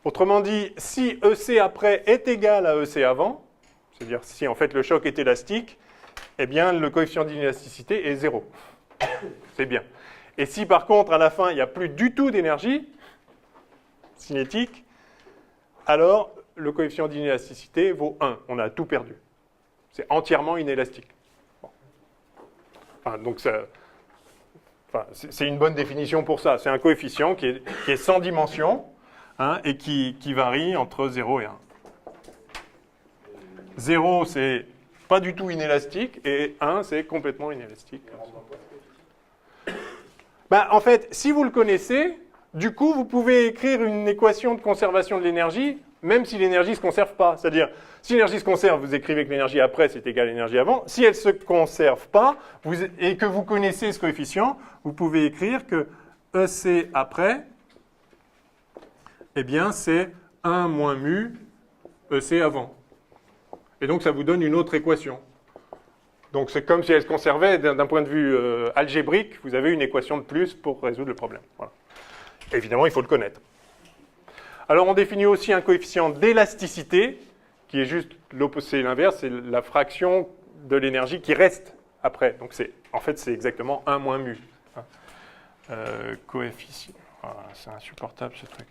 Autrement dit, si EC après est égal à EC avant, c'est-à-dire si en fait le choc est élastique, eh bien le coefficient d'inélasticité est 0. C'est bien. Et si par contre à la fin il n'y a plus du tout d'énergie cinétique, alors le coefficient d'inélasticité vaut 1. On a tout perdu. C'est entièrement inélastique. Bon. Enfin, donc c'est une bonne définition pour ça. C'est un coefficient qui est sans dimension, hein, et qui varie entre 0 et 1. 0, c'est pas du tout inélastique, et 1, c'est complètement inélastique. Ben, en fait, si vous le connaissez, du coup, vous pouvez écrire une équation de conservation de l'énergie, même si l'énergie ne se conserve pas. C'est-à-dire, si l'énergie se conserve, vous écrivez que l'énergie après, c'est égal à l'énergie avant. Si elle ne se conserve pas, et que vous connaissez ce coefficient, vous pouvez écrire que EC après, eh bien, c'est 1 moins mu EC avant. Et donc, ça vous donne une autre équation. Donc, c'est comme si elle se conservait d'un point de vue algébrique. Vous avez une équation de plus pour résoudre le problème. Voilà. Évidemment, il faut le connaître. Alors, on définit aussi un coefficient d'élasticité, qui est juste l'opposé, l'inverse, c'est la fraction de l'énergie qui reste après. Donc, en fait, c'est exactement 1 moins mu. Coefficient... Voilà, c'est insupportable, ce truc.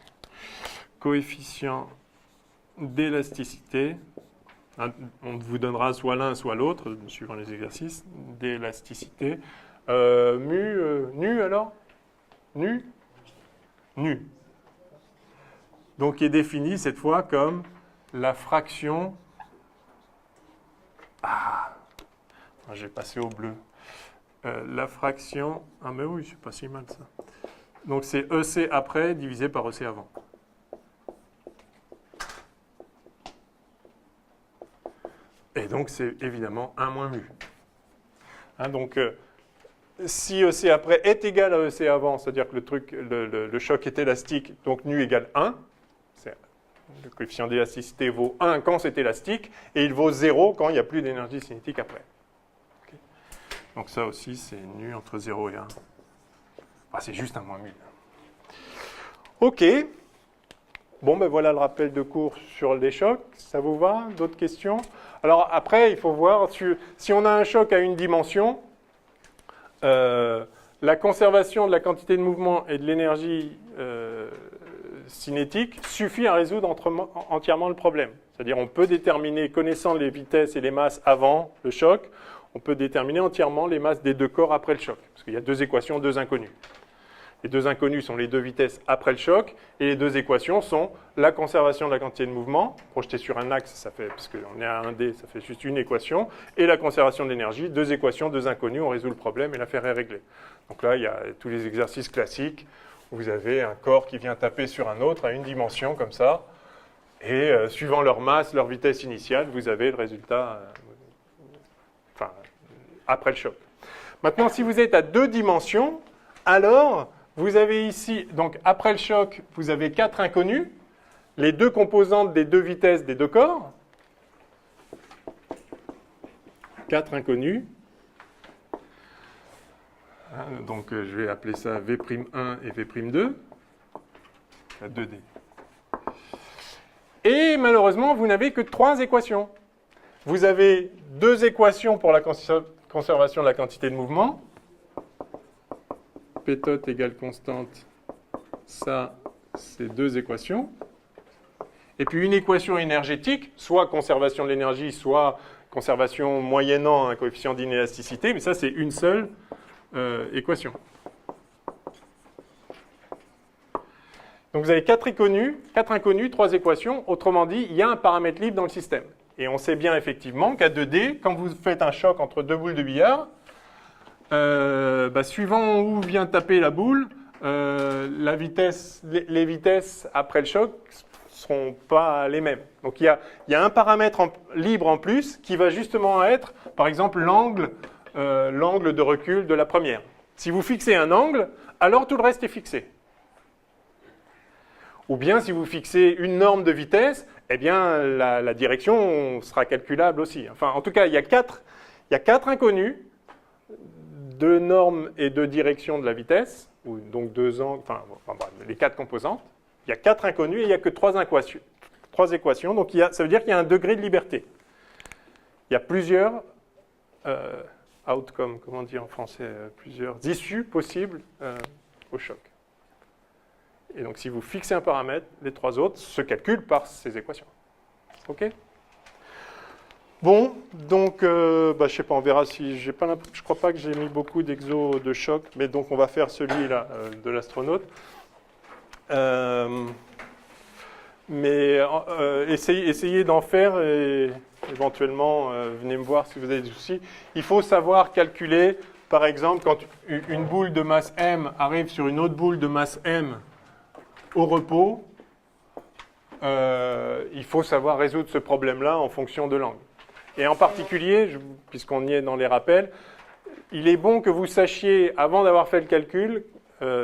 Coefficient d'élasticité... On vous donnera soit l'un, soit l'autre, suivant les exercices, d'élasticité. Nu alors ? Nu ? Nu. Donc, qui est défini cette fois comme la fraction... Ah, j'ai passé au bleu. La fraction... Ah, mais oui, c'est pas si mal ça. Donc, c'est EC après divisé par EC avant. Et donc, c'est évidemment 1 moins mu. Hein, donc, si EC après est égal à EC avant, c'est-à-dire que le choc est élastique, donc nu égale 1, le coefficient d'élasticité vaut 1 quand c'est élastique, et il vaut 0 quand il n'y a plus d'énergie cinétique après. Okay. Donc ça aussi, c'est nu entre 0 et 1. Enfin, c'est juste 1 moins mu. OK. Bon, ben voilà le rappel de cours sur les chocs. Ça vous va? D'autres questions? Alors après, il faut voir, si on a un choc à une dimension, la conservation de la quantité de mouvement et de l'énergie cinétique suffit à résoudre entièrement le problème. C'est-à-dire on peut déterminer, connaissant les vitesses et les masses avant le choc, on peut déterminer entièrement les masses des deux corps après le choc. Parce qu'il y a deux équations, deux inconnues. Les deux inconnues sont les deux vitesses après le choc, et les deux équations sont la conservation de la quantité de mouvement, projetée sur un axe, ça fait, parce qu'on est à 1D, ça fait juste une équation, et la conservation de l'énergie, deux équations, deux inconnues, on résout le problème et l'affaire est réglée. Donc là, il y a tous les exercices classiques, où vous avez un corps qui vient taper sur un autre à une dimension, comme ça, et suivant leur masse, leur vitesse initiale, vous avez le résultat après le choc. Maintenant, si vous êtes à deux dimensions, alors... Vous avez ici, donc après le choc, vous avez 4 inconnus, les deux composantes des deux vitesses des deux corps. 4 inconnus. Donc je vais appeler ça V'1 et V'2. La 2D. Et malheureusement, vous n'avez que 3 équations. Vous avez 2 équations pour la conservation de la quantité de mouvement. P tot égale constante, ça, c'est 2 équations. Et puis une équation énergétique, soit conservation de l'énergie, soit conservation moyennant un coefficient d'inélasticité, mais ça, c'est une seule équation. Donc vous avez 4 inconnus, 3 équations. Autrement dit, il y a un paramètre libre dans le système. Et on sait bien effectivement qu'à 2D, quand vous faites un choc entre deux boules de billard, suivant où vient taper la boule, les vitesses après le choc seront pas les mêmes. Donc il y a un paramètre libre en plus qui va justement être, par exemple, l'angle de recul de la première. Si vous fixez un angle, alors tout le reste est fixé. Ou bien si vous fixez une norme de vitesse, eh bien la direction sera calculable aussi. Enfin, en tout cas, il y a quatre inconnus, 2 normes et 2 directions de la vitesse, ou donc 2 angles, enfin bref, les 4 composantes. Il y a 4 inconnus et il n'y a que 3 équations. Donc ça veut dire qu'il y a un degré de liberté. Il y a plusieurs outcomes, comment dire en français, plusieurs issues possibles au choc. Et donc si vous fixez un paramètre, les 3 autres se calculent par ces équations. OK ? Bon, donc, je sais pas, on verra si je crois pas que j'ai mis beaucoup d'exos de choc, mais donc on va faire celui-là de l'astronaute. Mais essayez d'en faire et éventuellement venez me voir si vous avez des soucis. Il faut savoir calculer, par exemple, quand une boule de masse m arrive sur une autre boule de masse m au repos, il faut savoir résoudre ce problème-là en fonction de l'angle. Et en particulier, puisqu'on y est dans les rappels, il est bon que vous sachiez, avant d'avoir fait le calcul,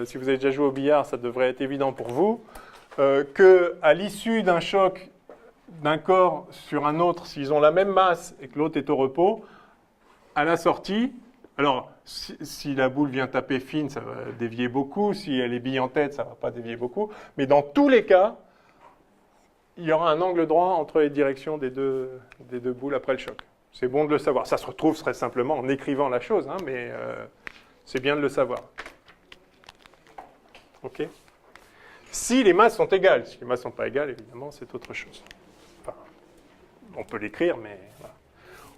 si vous avez déjà joué au billard, ça devrait être évident pour vous, qu'à l'issue d'un choc d'un corps sur un autre, s'ils ont la même masse et que l'autre est au repos, à la sortie, alors si la boule vient taper fine, ça va dévier beaucoup, si elle est bille en tête, ça ne va pas dévier beaucoup, mais dans tous les cas, il y aura un angle droit entre les directions des deux boules après le choc. C'est bon de le savoir. Ça se retrouve très simplement en écrivant la chose, hein, mais c'est bien de le savoir. OK ? Si les masses sont égales. Si les masses ne sont pas égales, évidemment, c'est autre chose. Enfin, on peut l'écrire, mais voilà.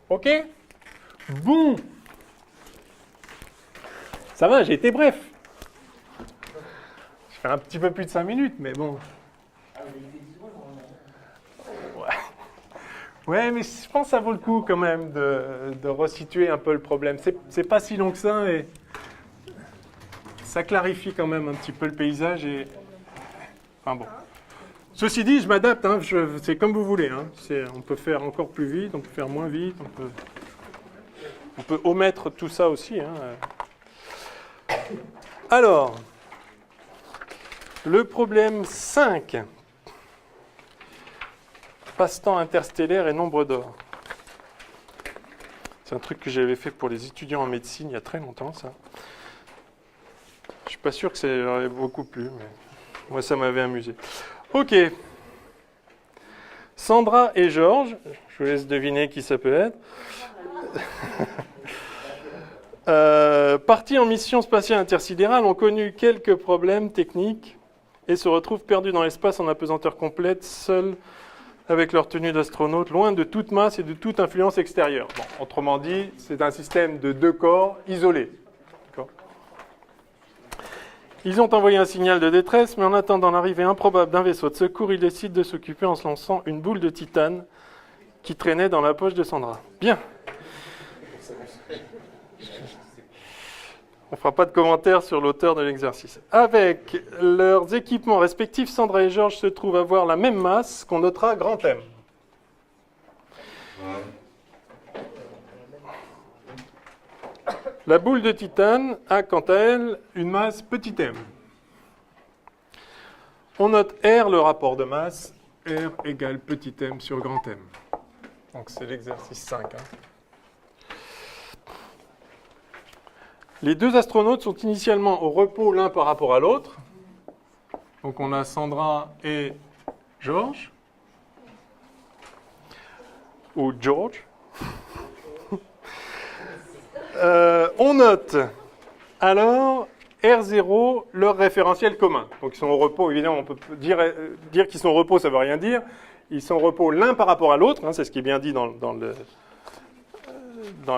OK ? Bon. Ça va, j'ai été bref. Je fais un petit peu plus de 5 minutes, mais bon. Ouais, mais je pense que ça vaut le coup quand même de resituer un peu le problème. C'est pas si long que ça et ça clarifie quand même un petit peu le paysage. Enfin bon. Ceci dit, je m'adapte, hein, c'est comme vous voulez. Hein. On peut faire encore plus vite, on peut faire moins vite, on peut omettre tout ça aussi. Hein. Alors, le problème 5. Passe-temps interstellaire et nombre d'or. C'est un truc que j'avais fait pour les étudiants en médecine il y a très longtemps, ça. Je suis pas sûr que ça aurait beaucoup plu, mais moi, ça m'avait amusé. OK. Sandra et Georges, je vous laisse deviner qui ça peut être. Partis en mission spatiale intersidérale ont connu quelques problèmes techniques et se retrouvent perdus dans l'espace en apesanteur complète, seuls avec leur tenue d'astronaute, loin de toute masse et de toute influence extérieure. Bon, autrement dit, c'est un système de 2 corps isolés. Ils ont envoyé un signal de détresse, mais en attendant l'arrivée improbable d'un vaisseau de secours, ils décident de s'occuper en se lançant une boule de titane qui traînait dans la poche de Sandra. Bien. On ne fera pas de commentaires sur l'auteur de l'exercice. Avec leurs équipements respectifs, Sandra et Georges se trouvent avoir la même masse qu'on notera grand M. La boule de titane a, quant à elle, une masse petit m. On note R, le rapport de masse, R égale petit m sur grand M. Donc c'est l'exercice 5. Hein. Les 2 astronautes sont initialement au repos l'un par rapport à l'autre. Donc on a Sandra et Georges. Ou George. On note alors R0 leur référentiel commun. Donc ils sont au repos, évidemment, on peut dire qu'ils sont au repos, ça ne veut rien dire. Ils sont au repos l'un par rapport à l'autre, hein, c'est ce qui est bien dit dans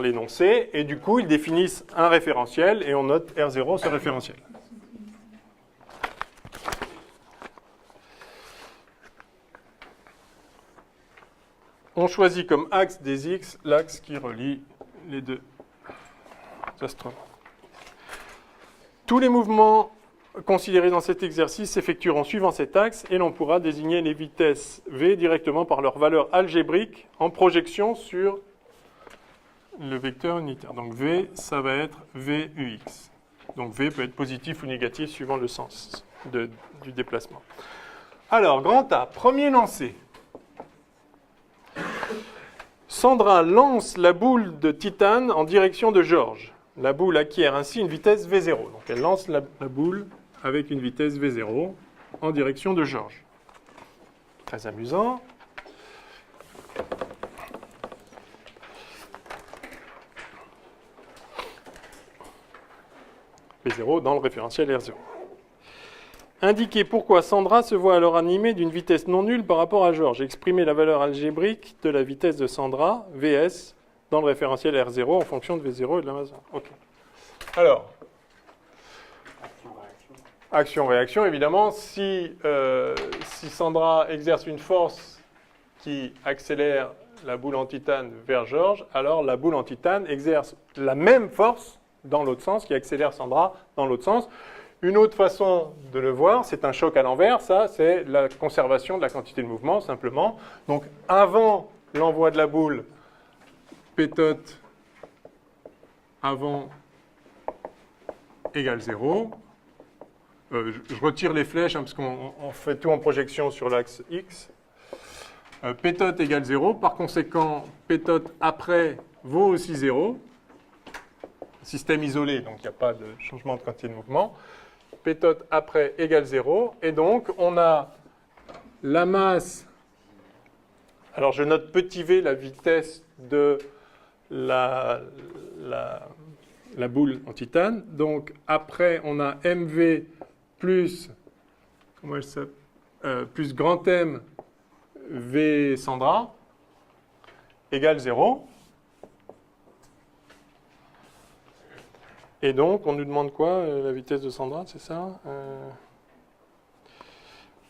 l'énoncé, et du coup ils définissent un référentiel et on note R0 ce référentiel. On choisit comme axe des X l'axe qui relie les 2 astronautes. Tous les mouvements considérés dans cet exercice s'effectueront suivant cet axe et l'on pourra désigner les vitesses v directement par leur valeur algébrique en projection sur le vecteur unitaire. Donc v, ça va être VUX. Donc v peut être positif ou négatif suivant le sens du déplacement. Alors, grand A, premier lancé. Sandra lance la boule de titane en direction de Georges. La boule acquiert ainsi une vitesse V0. Donc elle lance la boule avec une vitesse V0 en direction de Georges. Très amusant. V0 dans le référentiel R0. Indiquez pourquoi Sandra se voit alors animée d'une vitesse non nulle par rapport à Georges. Exprimez la valeur algébrique de la vitesse de Sandra, Vs, dans le référentiel R0 en fonction de V0 et de la masse. Ok. Alors, action-réaction, évidemment. Si Sandra exerce une force qui accélère la boule en titane vers Georges, alors la boule en titane exerce la même force dans l'autre sens qui accélère Sandra dans l'autre sens. Une autre façon de le voir, c'est un choc à l'envers. Ça, c'est la conservation de la quantité de mouvement, simplement. Donc, avant l'envoi de la boule, P tot avant égale 0. Je retire les flèches, parce qu'on fait tout en projection sur l'axe X. P tot égale 0. Par conséquent, P tot après vaut aussi 0. Système isolé, donc il n'y a pas de changement de quantité de mouvement. P tot après égale 0. Et donc, on a la masse. Alors, je note petit v, la vitesse de la boule en titane. Donc, après, on a mv plus, plus grand M v Sandra égale 0. Et donc, on nous demande quoi, la vitesse de Sandra, c'est ça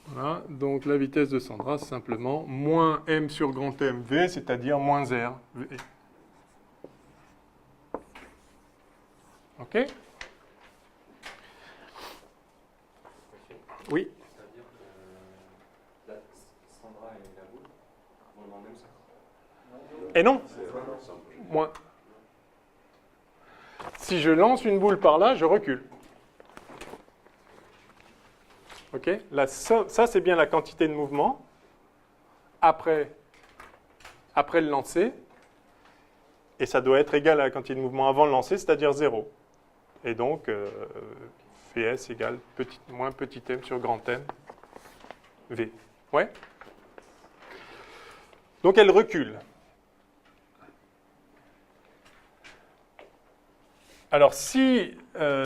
Voilà, donc la vitesse de Sandra, c'est simplement moins m sur grand M v, c'est-à-dire moins r v. OK? Oui? C'est-à-dire que Sandra et la boule vont dans le même sens. Et non? Moins. Si je lance une boule par là, je recule. OK? Là, ça, c'est bien la quantité de mouvement après le lancer. Et ça doit être égal à la quantité de mouvement avant le lancer, c'est-à-dire 0. Et donc, Vs égale moins petit m sur grand M, V. Ouais? Donc, elle recule. Alors, si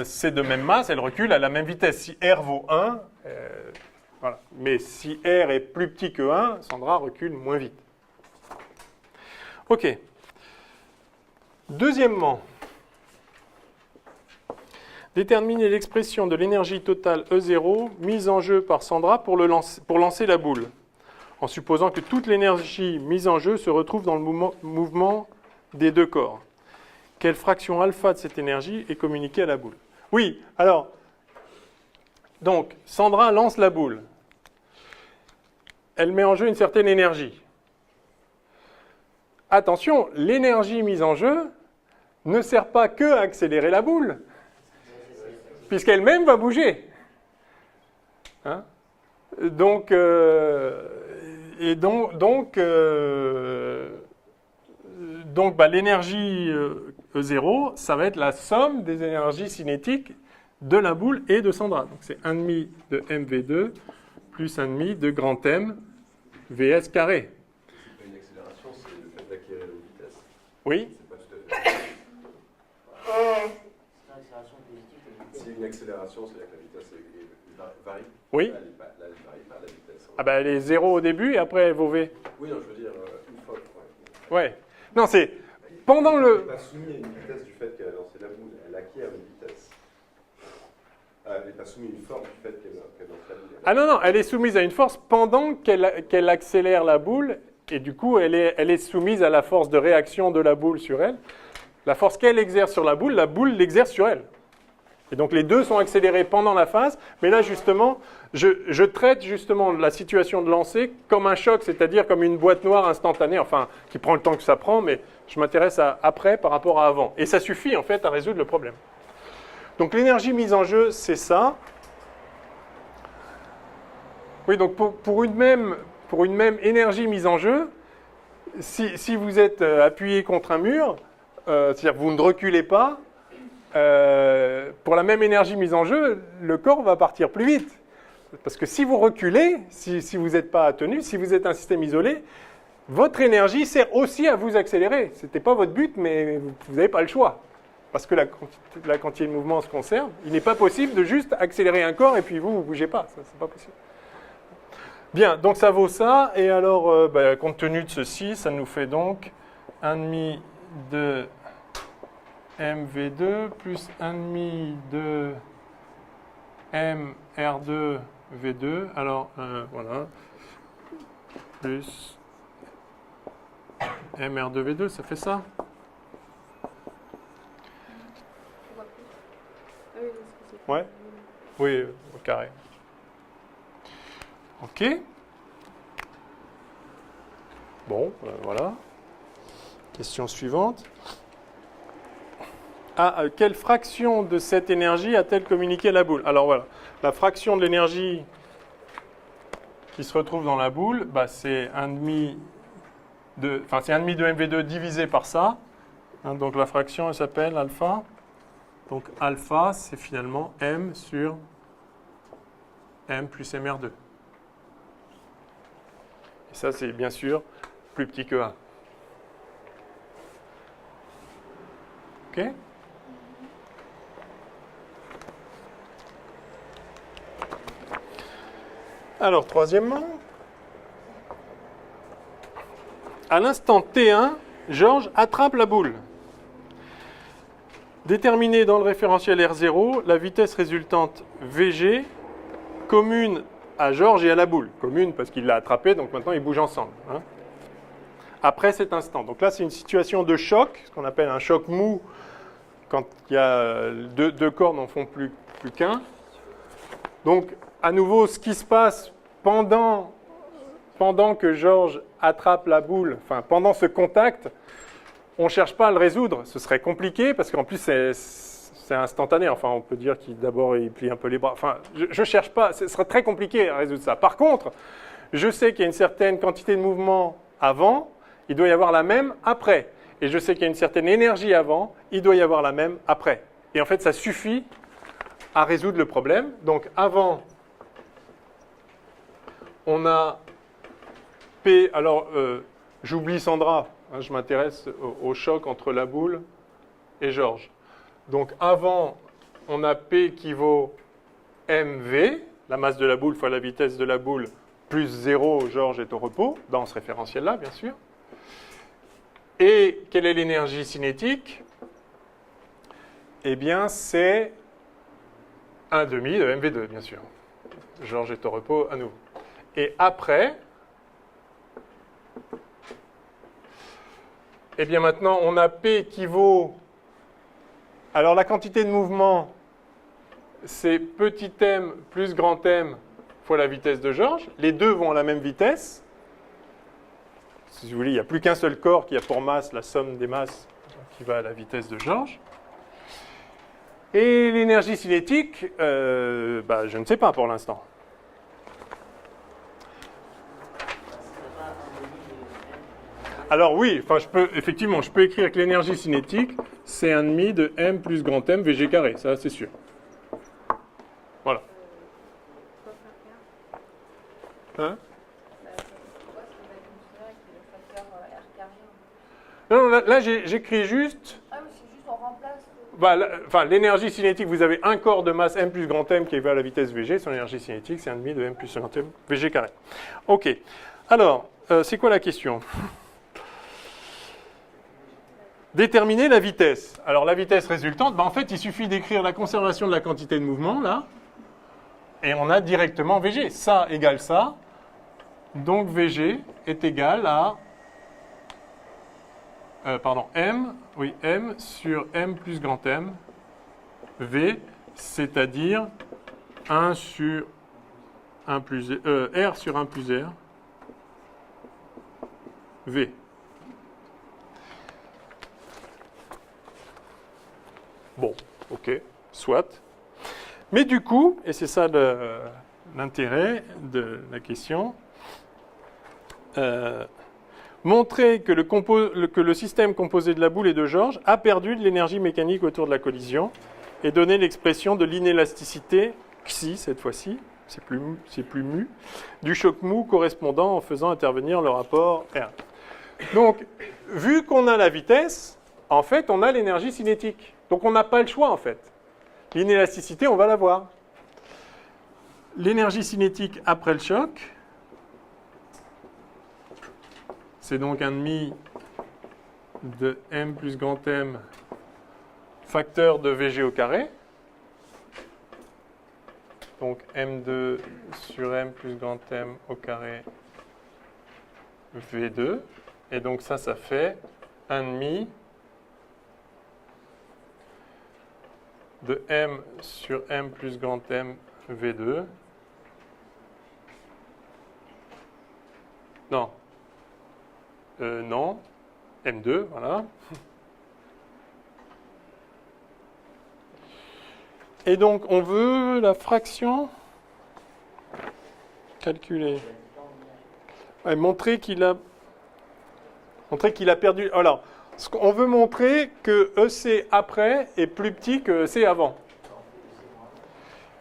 c'est de même masse, elle recule à la même vitesse. Si R vaut 1, voilà. Mais si R est plus petit que 1, Sandra recule moins vite. OK. Deuxièmement, déterminer l'expression de l'énergie totale E0 mise en jeu par Sandra pour lancer la boule, en supposant que toute l'énergie mise en jeu se retrouve dans le mouvement des deux corps. Quelle fraction alpha de cette énergie est communiquée à la boule? Oui, alors, donc, Sandra lance la boule. Elle met en jeu une certaine énergie. Attention, l'énergie mise en jeu ne sert pas que à accélérer la boule, puisqu'elle-même va bouger. Hein? Donc, l'énergie E0, ça va être la somme des énergies cinétiques de la boule et de Sandra. Donc c'est 1,5 de mv2 plus 1,5 de grand M Vs carré. Une accélération, c'est le fait d'acquérir une vitesse. Oui. C'est pas tout à fait. C'est une accélération positive. Si une accélération, c'est-à-dire que la vitesse varie. Oui. Là, elle ne varie pas, la vitesse. Ah ben elle est 0 au début et après elle vaut V. Oui, non, je veux dire, une fois. Ouais. Non, c'est pendant Elle le... n'est pas soumise à une vitesse du fait qu'elle a lancé la boule, elle acquiert une vitesse. Elle n'est pas soumise à une force du fait qu'elle lance la boule. Ah non, elle est soumise à une force pendant qu'elle accélère la boule et du coup elle est soumise à la force de réaction de la boule sur elle. La force qu'elle exerce sur la boule l'exerce sur elle. Et donc les deux sont accélérés pendant la phase, mais là justement, je traite justement la situation de lancer comme un choc, c'est-à-dire comme une boîte noire instantanée, enfin qui prend le temps que ça prend, mais je m'intéresse à après par rapport à avant. Et ça suffit en fait à résoudre le problème. Donc l'énergie mise en jeu, c'est ça. Oui, donc pour une même énergie mise en jeu, si vous êtes appuyé contre un mur, c'est-à-dire que vous ne reculez pas, pour la même énergie mise en jeu, le corps va partir plus vite. Parce que si vous reculez, si vous n'êtes pas tenu, si vous êtes un système isolé, votre énergie sert aussi à vous accélérer. Ce n'était pas votre but, mais vous n'avez pas le choix. Parce que la quantité de mouvement se conserve. Il n'est pas possible de juste accélérer un corps et puis vous ne bougez pas. Ce n'est pas possible. Bien, donc ça vaut ça. Et alors, compte tenu de ceci, ça nous fait donc 1,5 de mv2 plus 1,5 de mr2 v2. Alors, voilà. Plus mr2 v2, ça fait ça. Ouais. Oui, au carré. OK. Bon, voilà. Question suivante. Quelle fraction de cette énergie a-t-elle communiqué à la boule? Alors voilà, la fraction de l'énergie qui se retrouve dans la boule, c'est 1,5 de mv2 divisé par ça. Hein, donc la fraction, elle s'appelle alpha. Donc alpha, c'est finalement m sur m plus mr2. Et ça, c'est bien sûr plus petit que 1. OK? Alors, troisièmement, à l'instant T1, Georges attrape la boule. Déterminer dans le référentiel R0 la vitesse résultante VG commune à Georges et à la boule. Commune parce qu'il l'a attrapée, donc maintenant ils bougent ensemble. Hein. Après cet instant. Donc là, c'est une situation de choc, ce qu'on appelle un choc mou, quand il y a deux corps n'en font plus qu'un. Donc, à nouveau, ce qui se passe pendant que Georges attrape la boule, enfin pendant ce contact, on ne cherche pas à le résoudre. Ce serait compliqué parce qu'en plus, c'est instantané. Enfin, on peut dire qu'il d'abord il plie un peu les bras. Enfin, je ne cherche pas. Ce serait très compliqué à résoudre ça. Par contre, je sais qu'il y a une certaine quantité de mouvement avant, il doit y avoir la même après. Et je sais qu'il y a une certaine énergie avant, il doit y avoir la même après. Et en fait, ça suffit à résoudre le problème. Donc, avant, on a P. Alors, j'oublie Sandra. Hein, je m'intéresse au choc entre la boule et Georges. Donc, avant, on a P qui vaut mv, la masse de la boule fois la vitesse de la boule, plus 0, Georges est au repos, dans ce référentiel-là, bien sûr. Et quelle est l'énergie cinétique? Eh bien, c'est 1,5 de mv2, bien sûr. Georges est au repos à nouveau. Et après, eh bien maintenant, on a P qui vaut... Alors, la quantité de mouvement, c'est petit m plus grand M fois la vitesse de Georges. Les deux vont à la même vitesse. Si vous voulez, il n'y a plus qu'un seul corps qui a pour masse la somme des masses qui va à la vitesse de Georges. Et l'énergie cinétique, je ne sais pas pour l'instant. Alors oui, enfin, effectivement, je peux écrire que l'énergie cinétique, c'est 1,5 de m plus grand M Vg carré, ça c'est sûr. Voilà. Hein? Non, là j'écris juste... Ah oui, c'est juste on remplace... l'énergie cinétique, vous avez un corps de masse m plus grand M qui va à la vitesse Vg, son énergie cinétique, c'est 1,5 de m plus grand M Vg carré. Ok. Alors, c'est quoi la question? Déterminer la vitesse. Alors, la vitesse résultante, en fait, il suffit d'écrire la conservation de la quantité de mouvement, là, et on a directement Vg. Ça égale ça. Donc, Vg est égal à... m sur m plus grand M, V, c'est-à-dire 1 sur 1 plus R sur 1 plus R, V. Bon, ok, soit. Mais du coup, et c'est ça l'intérêt de la question, montrer que le système composé de la boule et de George a perdu de l'énergie mécanique autour de la collision et donner l'expression de l'inélasticité, xi cette fois-ci, c'est plus mu, du choc mou correspondant en faisant intervenir le rapport R. Donc, vu qu'on a la vitesse, en fait, on a l'énergie cinétique. Donc, on n'a pas le choix, en fait. L'inélasticité, on va l'avoir. L'énergie cinétique après le choc, c'est donc 1,5 de m plus grand M facteur de Vg au carré. Donc m2 sur m plus grand M au carré V2. Et donc ça fait 1,5 de m sur m plus grand M V2. Non. Non. M2, voilà. Et donc, on veut la fraction calculée. Ouais, montrer qu'il a perdu. Alors, on veut montrer que EC après est plus petit que EC avant.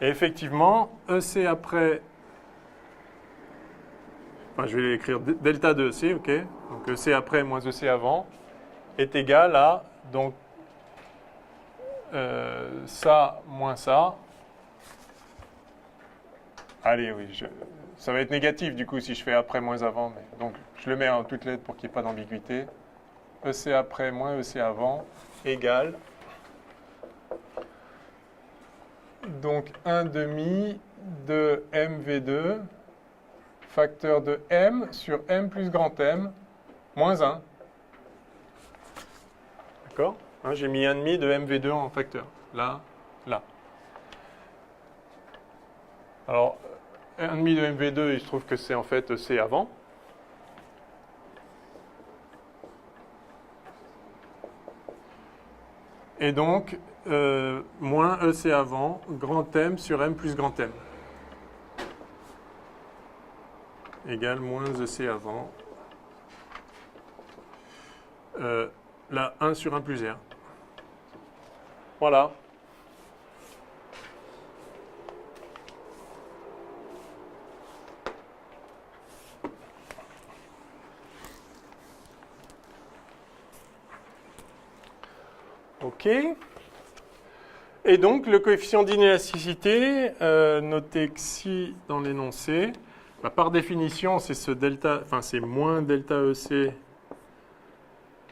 Et effectivement, EC après. Enfin, je vais l'écrire delta de EC, ok. Donc EC après moins EC avant est égal à donc ça moins ça. Allez, oui, ça va être négatif du coup si je fais après moins avant. Mais, donc je le mets en toutes lettres pour qu'il n'y ait pas d'ambiguïté. EC après moins EC avant égale donc 1,5 de MV2 facteur de M sur M plus grand M moins 1. D'accord, hein, j'ai mis 1,5 de MV2 en facteur. Là, là. Alors, 1,5 de MV2, il se trouve que c'est en fait C avant. Et donc, moins EC avant, grand M sur M plus grand M. Égale moins EC avant. Là, 1 sur 1 plus R. Voilà. OK. Et donc, le coefficient d'inélasticité, noté xi dans l'énoncé, bah, par définition, c'est ce delta, enfin c'est moins delta EC,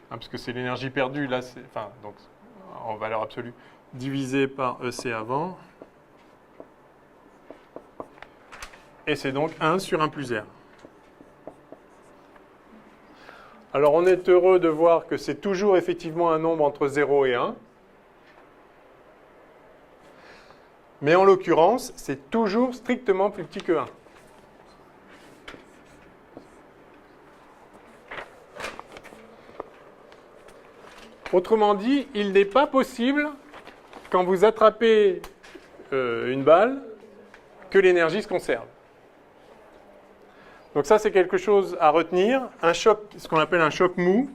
parce que c'est l'énergie perdue, là, enfin, donc en valeur absolue, divisé par EC avant. Et c'est donc 1 sur 1 plus R. Alors on est heureux de voir que c'est toujours effectivement un nombre entre 0 et 1. Mais en l'occurrence, c'est toujours strictement plus petit que 1. Autrement dit, il n'est pas possible, quand vous attrapez une balle, que l'énergie se conserve. Donc ça, c'est quelque chose à retenir. Un choc, ce qu'on appelle un choc mou,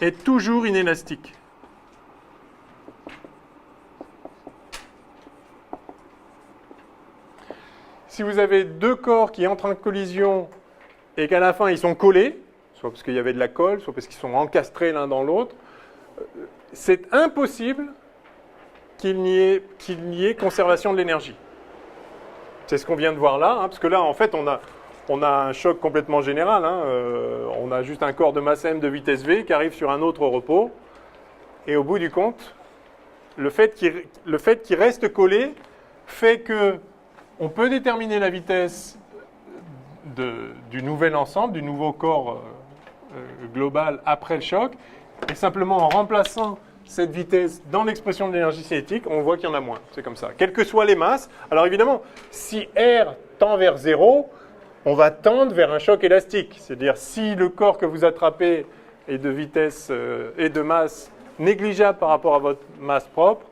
est toujours inélastique. Si vous avez deux corps qui entrent en collision et qu'à la fin ils sont collés, soit parce qu'il y avait de la colle, soit parce qu'ils sont encastrés l'un dans l'autre, c'est impossible qu'il n'y ait conservation de l'énergie. C'est ce qu'on vient de voir là, hein, parce que là, en fait, on a un choc complètement général. Hein, on a juste un corps de masse m de vitesse v qui arrive sur un autre repos. Et au bout du compte, le fait qu'il reste collé fait qu'on peut déterminer la vitesse du nouvel ensemble, du nouveau corps global après le choc, Et simplement en remplaçant cette vitesse dans l'expression de l'énergie cinétique, on voit qu'il y en a moins. C'est comme ça. Quelles que soient les masses. Alors évidemment, si R tend vers 0, on va tendre vers un choc élastique. C'est-à-dire, si le corps que vous attrapez est de vitesse et de masse négligeable par rapport à votre masse propre,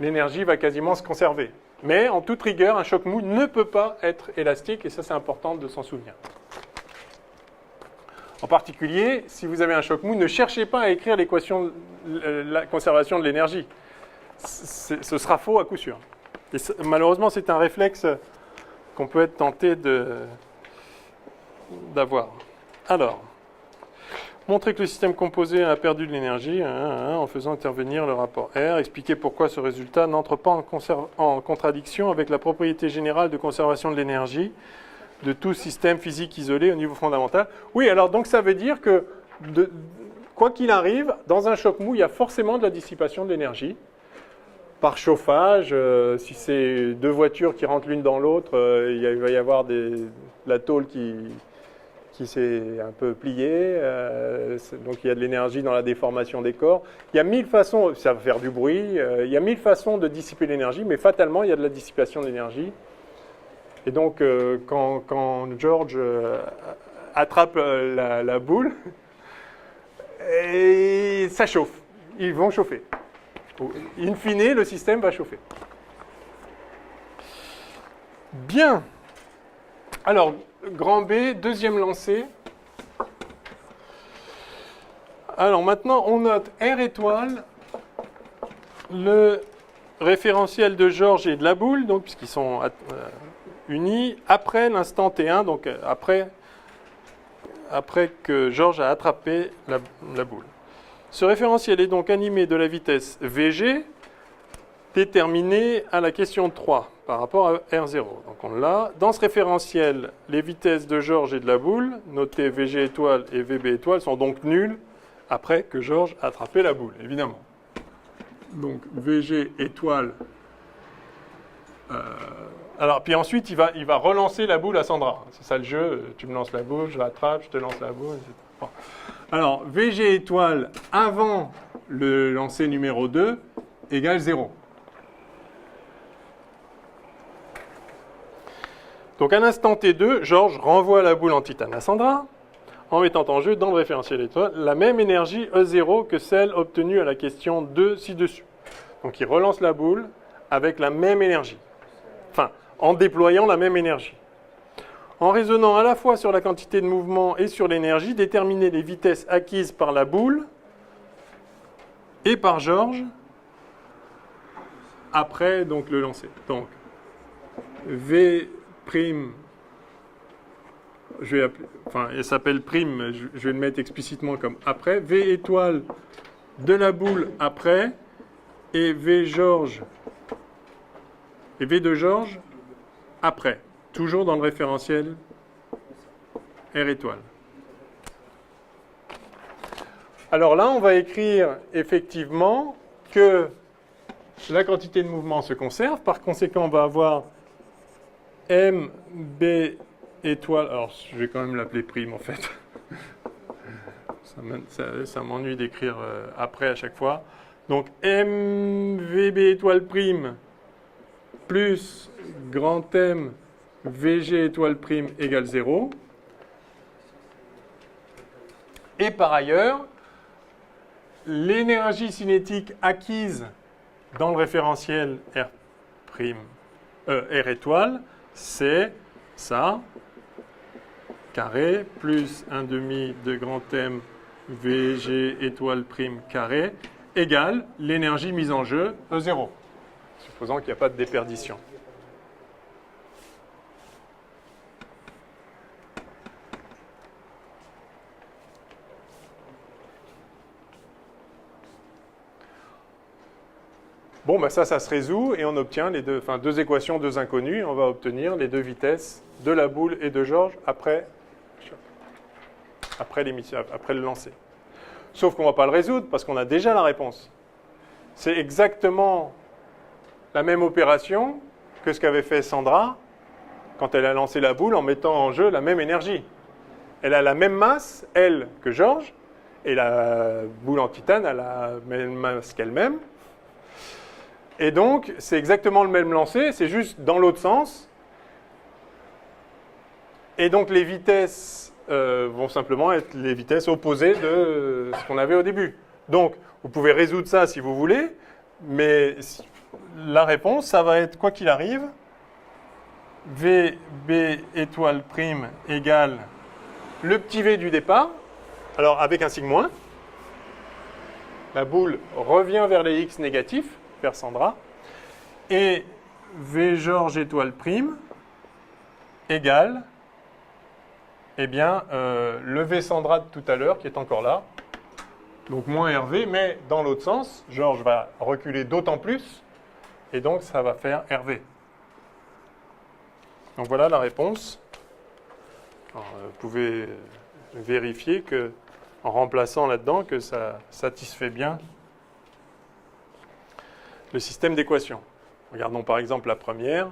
l'énergie va quasiment se conserver. Mais en toute rigueur, un choc mou ne peut pas être élastique, et ça c'est important de s'en souvenir. En particulier, si vous avez un choc mou, ne cherchez pas à écrire l'équation de la conservation de l'énergie. Ce sera faux à coup sûr. Et malheureusement, c'est un réflexe qu'on peut être tenté d'avoir. Alors, montrer que le système composé a perdu de l'énergie en faisant intervenir le rapport R. Expliquer pourquoi ce résultat n'entre pas en contradiction avec la propriété générale de conservation de l'énergie de tout système physique isolé au niveau fondamental. Oui, alors donc ça veut dire que, quoi qu'il arrive, dans un choc mou, il y a forcément de la dissipation de l'énergie. Par chauffage, si c'est deux voitures qui rentrent l'une dans l'autre, il va y avoir la tôle qui s'est un peu pliée, donc il y a de l'énergie dans la déformation des corps. Il y a 1000 façons, ça va faire du bruit, il y a 1000 façons de dissiper l'énergie, mais fatalement, il y a de la dissipation d'énergie. Et donc, quand George attrape la boule, et ça chauffe. Ils vont chauffer. In fine, le système va chauffer. Bien. Alors, grand B, deuxième lancée. Alors maintenant, on note R étoile, le référentiel de George et de la boule, donc puisqu'ils sont unis, après l'instant T1, donc après que George a attrapé la boule. Ce référentiel est donc animé de la vitesse VG, déterminée à la question 3 par rapport à R0. Donc on l'a. Dans ce référentiel, les vitesses de George et de la boule, notées VG étoile et VB étoile, sont donc nulles après que George a attrapé la boule, évidemment. Donc VG étoile. Alors, puis ensuite, il va relancer la boule à Sandra. C'est ça le jeu. Tu me lances la boule, je l'attrape, je te lance la boule, etc. Bon. Alors, VG étoile avant le lancer numéro 2 égale 0. Donc, à l'instant T2, Georges renvoie la boule en titane à Sandra en mettant en jeu dans le référentiel étoile la même énergie E0 que celle obtenue à la question 2 ci-dessus. Donc, il relance la boule avec la même énergie. Enfin, en déployant la même énergie. En raisonnant à la fois sur la quantité de mouvement et sur l'énergie, déterminer les vitesses acquises par la boule et par George après donc, le lancer. Donc, V', elle s'appelle prime, je vais le mettre explicitement comme après, V étoile de la boule après, et V de George après, toujours dans le référentiel R étoile. Alors là, on va écrire effectivement que la quantité de mouvement se conserve. Par conséquent, on va avoir MB étoile. Alors, je vais quand même l'appeler prime en fait. Ça m'ennuie d'écrire après à chaque fois. Donc, MVB étoile prime plus grand M VG étoile prime égale 0. Et par ailleurs, l'énergie cinétique acquise dans le référentiel R étoile, c'est ça, carré, plus 1/2 de grand M VG étoile prime carré, égale l'énergie mise en jeu, E0, supposant qu'il n'y a pas de déperdition. Bon, ben ça se résout et on obtient deux équations, deux inconnues. On va obtenir les deux vitesses de la boule et de George après le lancer. Sauf qu'on ne va pas le résoudre parce qu'on a déjà la réponse. C'est exactement la même opération que ce qu'avait fait Sandra quand elle a lancé la boule en mettant en jeu la même énergie. Elle a la même masse, elle, que George, Et la boule en titane a la même masse qu'elle-même. Et donc, c'est exactement le même lancer, c'est juste dans l'autre sens. Et donc, les vitesses vont simplement être les vitesses opposées de ce qu'on avait au début. Donc, vous pouvez résoudre ça si vous voulez, mais la réponse, ça va être, quoi qu'il arrive, VB étoile prime égale le petit v du départ, alors avec un signe moins. La boule revient vers les x négatifs, vers Sandra, et V Georges étoile prime égale, eh bien, le V Sandra de tout à l'heure qui est encore là, donc moins RV, mais dans l'autre sens, Georges va reculer d'autant plus, et donc ça va faire RV. Donc voilà la réponse. Alors, vous pouvez vérifier que, en remplaçant là-dedans, que ça satisfait bien le système d'équations. Regardons par exemple la première.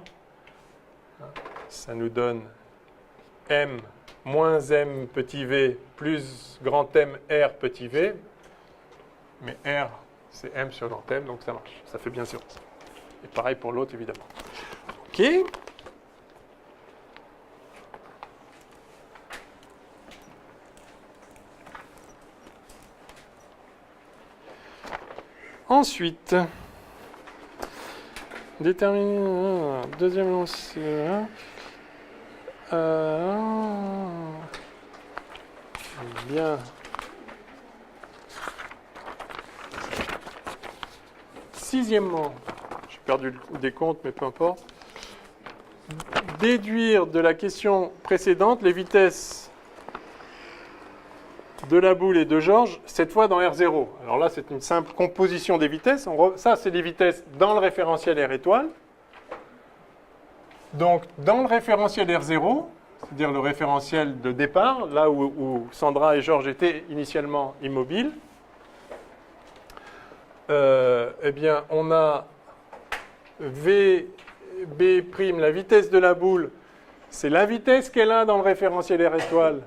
Ça nous donne m moins m petit v plus grand M R petit v. Mais R, c'est m sur grand M, donc ça marche. Ça fait bien sûr. Et pareil pour l'autre, évidemment. OK. Ensuite, déterminer deuxième lancer. Bien. Sixièmement, j'ai perdu le décompte, mais peu importe. Déduire de la question précédente les vitesses de la boule et de Georges, cette fois dans R0. Alors là, c'est une simple composition des vitesses. Ça, c'est les vitesses dans le référentiel R étoile. Donc, dans le référentiel R0, c'est-à-dire le référentiel de départ, là où Sandra et Georges étaient initialement immobiles, eh bien, on a VB', la vitesse de la boule, c'est la vitesse qu'elle a dans le référentiel R étoile,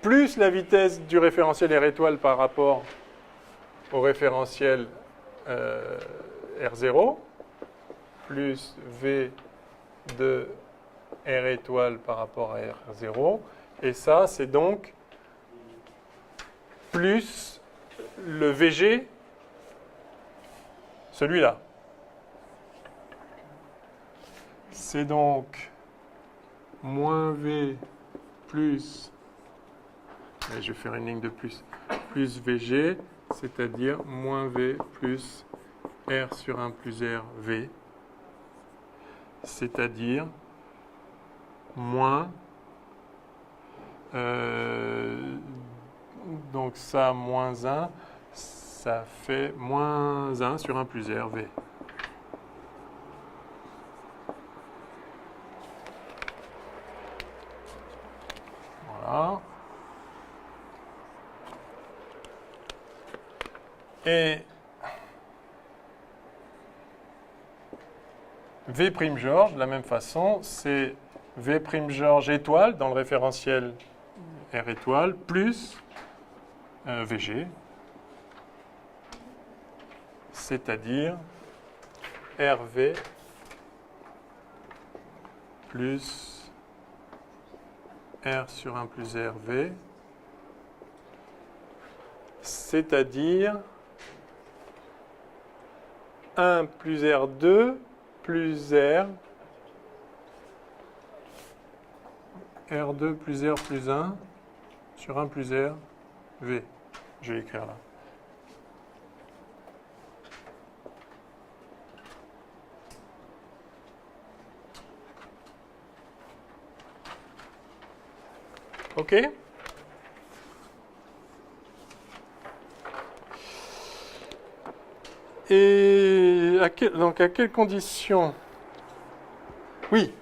plus la vitesse du référentiel R étoile par rapport au référentiel R0, plus V de R étoile par rapport à R0. Et ça, c'est donc plus le VG, celui-là. C'est donc moins V plus, et je vais faire une ligne de plus VG, c'est-à-dire moins V plus R sur 1 plus R V, c'est-à-dire moins, donc ça, moins 1, ça fait moins 1 sur 1 plus R V. Voilà. Et V' Georges, de la même façon, c'est V' Georges étoile dans le référentiel R étoile plus VG, c'est-à-dire RV plus R sur 1 plus RV, c'est-à-dire 1 plus R2 plus R, R2 plus R plus 1 sur 1 plus R, V. Je vais écrire là. OK? Et donc à quelles conditions? Oui.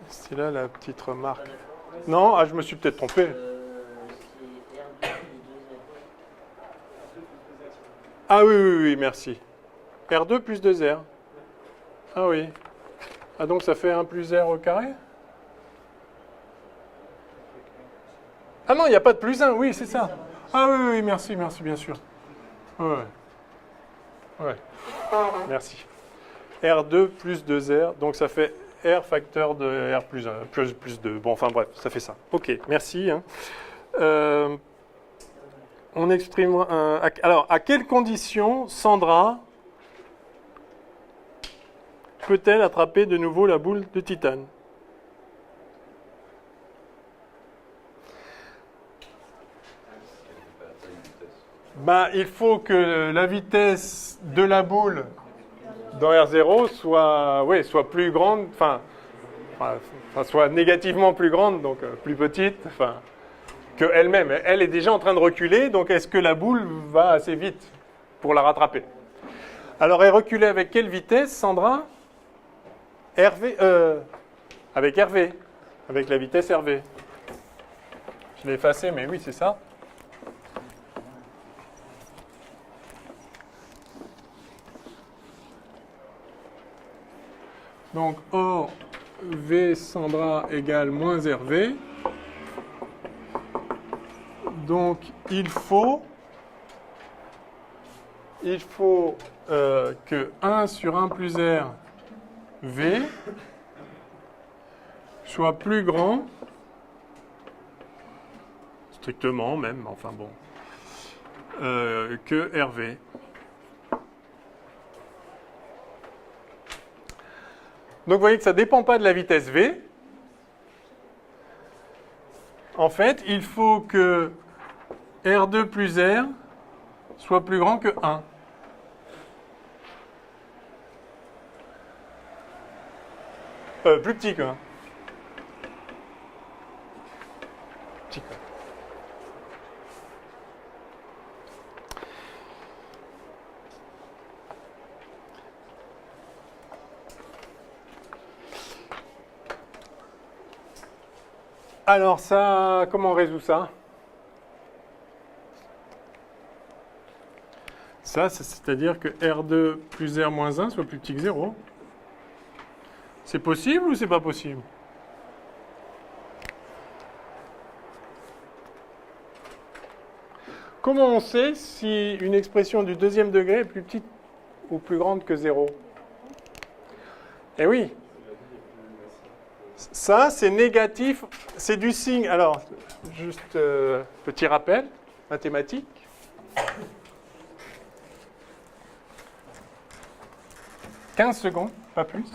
C'est là la petite remarque. Non, je me suis peut-être trompé. Ah oui, merci. R2 plus 2R. Ah oui. Ah donc ça fait 1 plus R au carré? Ah non, il n'y a pas de plus 1, oui, c'est ça. Ah oui, oui, merci, bien sûr. Ouais. Merci. R2 plus 2R, donc ça fait R facteur de R plus 1, plus 2. Bon, enfin bref, ça fait ça. Ok, merci. Hein. On exprime... alors, à quelles conditions Sandra peut-elle attraper de nouveau la boule de titane? Ben, il faut que la vitesse de la boule dans R0 soit plus grande, soit négativement plus grande, donc plus petite, que elle-même. Elle est déjà en train de reculer, donc est-ce que la boule va assez vite pour la rattraper? Alors, elle reculait avec quelle vitesse, Sandra? Avec RV, avec la vitesse RV. Je l'ai effacé, mais oui, c'est ça. Donc, or V Sandra égale moins RV. Donc, il faut que 1 sur 1 plus R V soit plus grand, strictement même, enfin bon, que RV. Donc vous voyez que ça ne dépend pas de la vitesse V. En fait, il faut que R2 plus R soit plus grand que 1. Plus petit que 1. Petit que 1. Alors ça, comment on résout ça? Ça, c'est-à-dire que R2 plus R moins 1 soit plus petit que 0. C'est possible ou c'est pas possible? Comment on sait si une expression du deuxième degré est plus petite ou plus grande que 0? Eh oui. Ça, c'est négatif, c'est du signe. Alors, juste petit rappel mathématique. « 15 secondes, pas plus.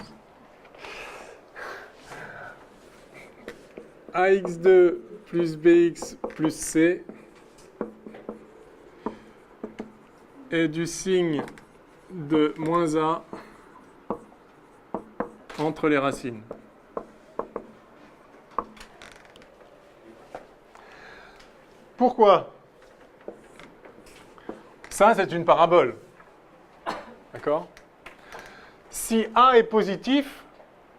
AX2 plus BX plus C est du signe de moins A entre les racines. » Pourquoi? Ça, c'est une parabole. D'accord? Si A est positif,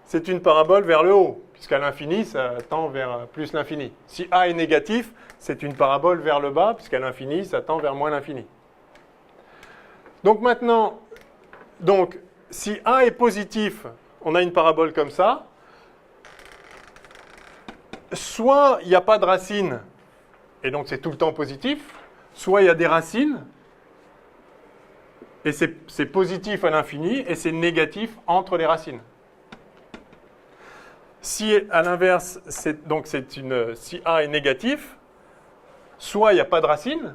c'est une parabole vers le haut, puisqu'à l'infini, ça tend vers plus l'infini. Si A est négatif, c'est une parabole vers le bas, puisqu'à l'infini, ça tend vers moins l'infini. Donc maintenant, si A est positif, on a une parabole comme ça. Soit il n'y a pas de racine, et donc c'est tout le temps positif, soit il y a des racines, et c'est positif à l'infini, et c'est négatif entre les racines. Si à l'inverse, si A est négatif, soit il n'y a pas de racine,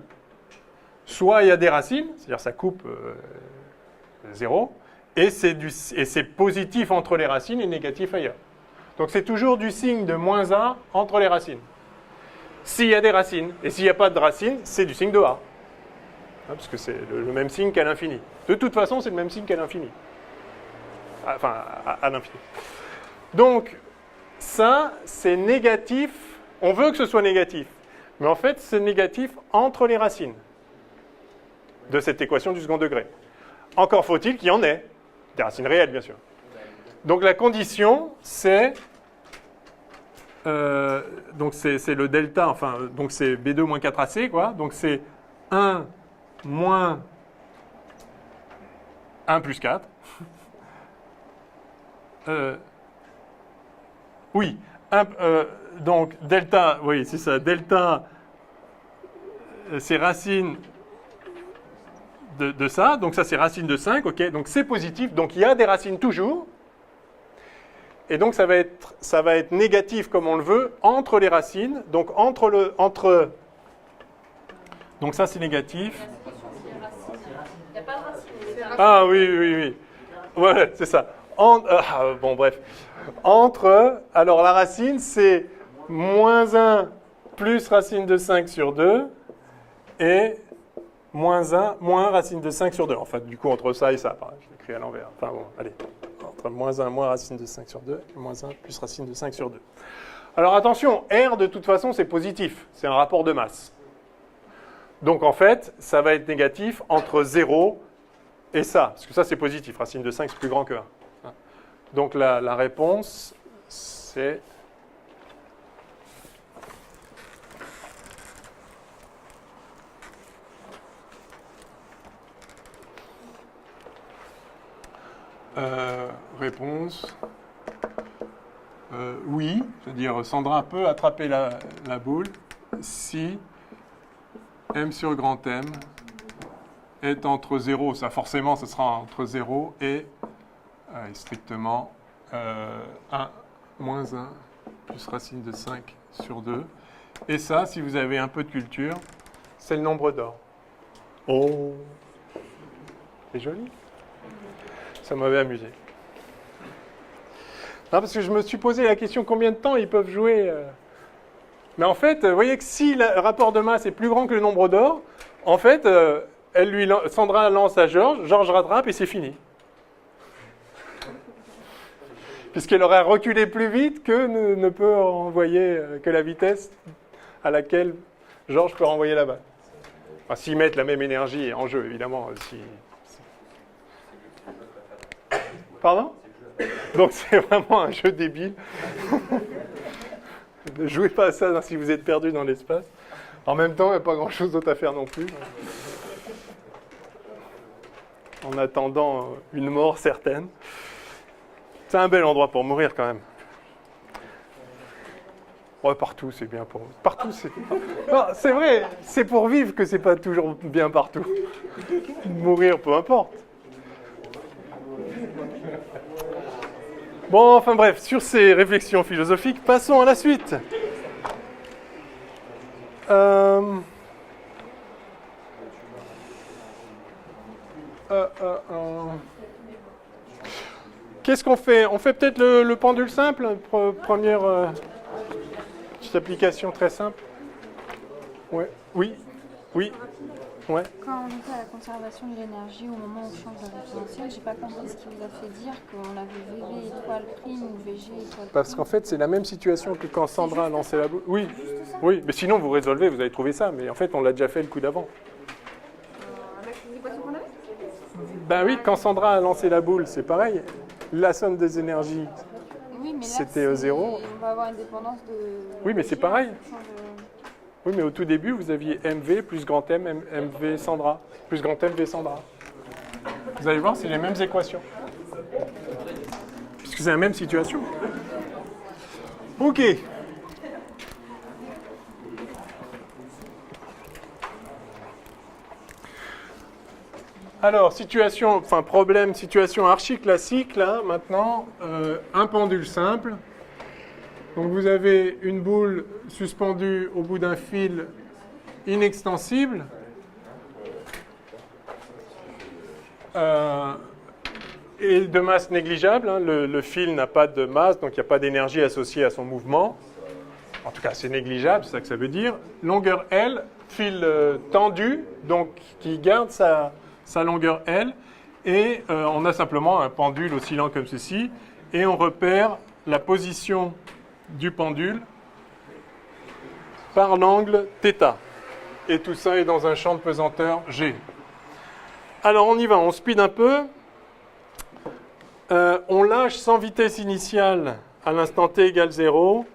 soit il y a des racines, c'est-à-dire ça coupe 0, et c'est positif entre les racines et négatif ailleurs. Donc c'est toujours du signe de moins A entre les racines. S'il y a des racines, et s'il n'y a pas de racines, c'est du signe de A. Parce que c'est le même signe qu'à l'infini. De toute façon, c'est le même signe qu'à l'infini. Enfin, à l'infini. Donc, ça, c'est négatif. On veut que ce soit négatif. Mais en fait, c'est négatif entre les racines de cette équation du second degré. Encore faut-il qu'il y en ait. Des racines réelles, bien sûr. Donc, la condition, c'est... donc c'est le delta, enfin, donc c'est B2 moins 4AC, quoi. Donc c'est 1 moins 1 plus 4. Oui, donc delta, oui, c'est ça, delta, c'est racine de ça, donc ça c'est racine de 5, ok, donc c'est positif, donc il y a des racines toujours, et donc ça va être négatif comme on le veut, entre les racines, donc donc ça c'est négatif. Il n'y a pas de racine. Ah oui. Ouais, c'est ça. Bon, bref. Alors la racine, c'est moins 1 plus racine de 5 sur 2 et moins 1 moins racine de 5 sur 2. Enfin, du coup, entre ça et ça. Je l'ai écrit à l'envers. Enfin bon, allez. Entre moins 1 moins racine de 5 sur 2 et moins 1 plus racine de 5 sur 2. Alors attention, R de toute façon, c'est positif. C'est un rapport de masse. Donc en fait, ça va être négatif entre 0 et ça. Parce que ça, c'est positif. Racine de 5, c'est plus grand que 1. Donc la réponse, c'est... Réponse... oui, c'est-à-dire Sandra peut attraper la boule si M sur grand M est entre 0, ça forcément ce sera entre 0 et strictement 1 moins 1 plus racine de 5 sur 2. Et ça, si vous avez un peu de culture, c'est le nombre d'or. Oh, c'est joli. Ça m'avait amusé. Non, parce que je me suis posé la question combien de temps ils peuvent jouer. Mais en fait, vous voyez que si le rapport de masse est plus grand que le nombre d'or, en fait, Sandra lance à Georges, Georges rattrape et c'est fini. Puisqu'elle aurait reculé plus vite que ne peut envoyer, que la vitesse à laquelle Georges peut renvoyer la balle. Enfin, s'ils mettent la même énergie en jeu, évidemment. Pardon ? Donc c'est vraiment un jeu débile. Ne jouez pas à ça si vous êtes perdu dans l'espace. En même temps, il n'y a pas grand-chose d'autre à faire non plus. En attendant une mort certaine. C'est un bel endroit pour mourir quand même. Ouais, partout, c'est bien pour... Partout, c'est... Non, c'est vrai, c'est pour vivre que c'est pas toujours bien partout. Mourir, peu importe. Bon, enfin bref, sur ces réflexions philosophiques, passons à la suite. Qu'est-ce qu'on fait ? On fait peut-être le pendule simple, première petite application très simple. Ouais. Oui. Ouais. Quand on était à la conservation de l'énergie au moment où on change de référentiel, j'ai pas compris ce qui vous a fait dire qu'on avait VV étoile prime ou VG étoile prime. Parce qu'en fait, c'est la même situation que quand Sandra a lancé la boule. Oui, mais sinon vous résolvez, vous allez trouver ça. Mais en fait, on l'a déjà fait le coup d'avant. Avec les équations qu'on avait ? Ben oui, quand Sandra a lancé la boule, c'est pareil. La somme des énergies, oui, mais là, c'était 0. On va avoir une dépendance de... Oui, mais c'est pareil. De... Oui, mais au tout début, vous aviez MV plus grand M, MV Sandra, plus grand M, V Sandra. Vous allez voir, c'est les mêmes équations. Puisque c'est la même situation. OK. Alors, situation archi classique, là, maintenant, un pendule simple. Donc vous avez une boule suspendue au bout d'un fil inextensible. Et de masse négligeable. Hein. Le fil n'a pas de masse, donc il n'y a pas d'énergie associée à son mouvement. En tout cas, c'est négligeable, c'est ça que ça veut dire. Longueur L, fil tendu, donc qui garde sa longueur L. Et on a simplement un pendule oscillant comme ceci. Et on repère la position du pendule par l'angle θ. Et tout ça est dans un champ de pesanteur G. Alors on y va, on speed un peu. On lâche sans vitesse initiale à l'instant t égale 0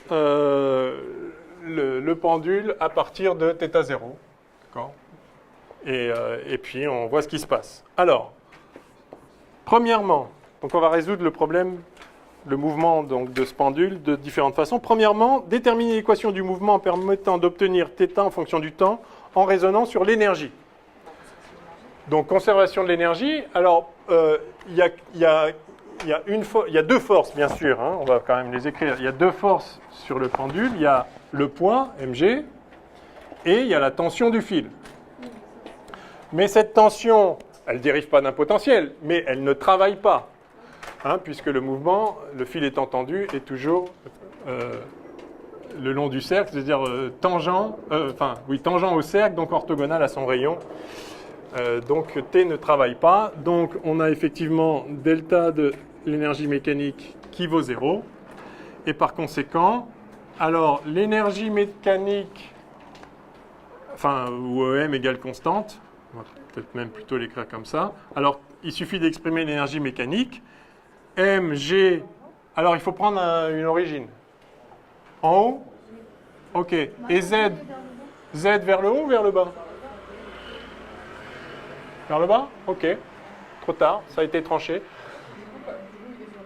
le pendule à partir de θ0. D'accord ? Et puis on voit ce qui se passe. Alors, premièrement, donc on va résoudre le problème le mouvement donc, de ce pendule de différentes façons. Premièrement, déterminer l'équation du mouvement en permettant d'obtenir θ en fonction du temps en raisonnant sur l'énergie. Donc, conservation de l'énergie. Alors, il y a deux forces, bien sûr. Hein, on va quand même les écrire. Il y a deux forces sur le pendule. Il y a le poids, mg, et il y a la tension du fil. Mais cette tension, elle ne dérive pas d'un potentiel, mais elle ne travaille pas. Hein, puisque le mouvement, le fil étant tendu, est toujours le long du cercle, c'est-à-dire tangent au cercle, donc orthogonal à son rayon. Donc T ne travaille pas. Donc on a effectivement delta de l'énergie mécanique qui vaut 0. Et par conséquent, alors l'énergie mécanique, où EM égale constante, on va peut-être même plutôt l'écrire comme ça. Alors il suffit d'exprimer l'énergie mécanique. Mg, alors il faut prendre une origine. En haut? Ok. Et Z? Z vers le haut ou vers le bas? Vers le bas? Ok. Trop tard, ça a été tranché.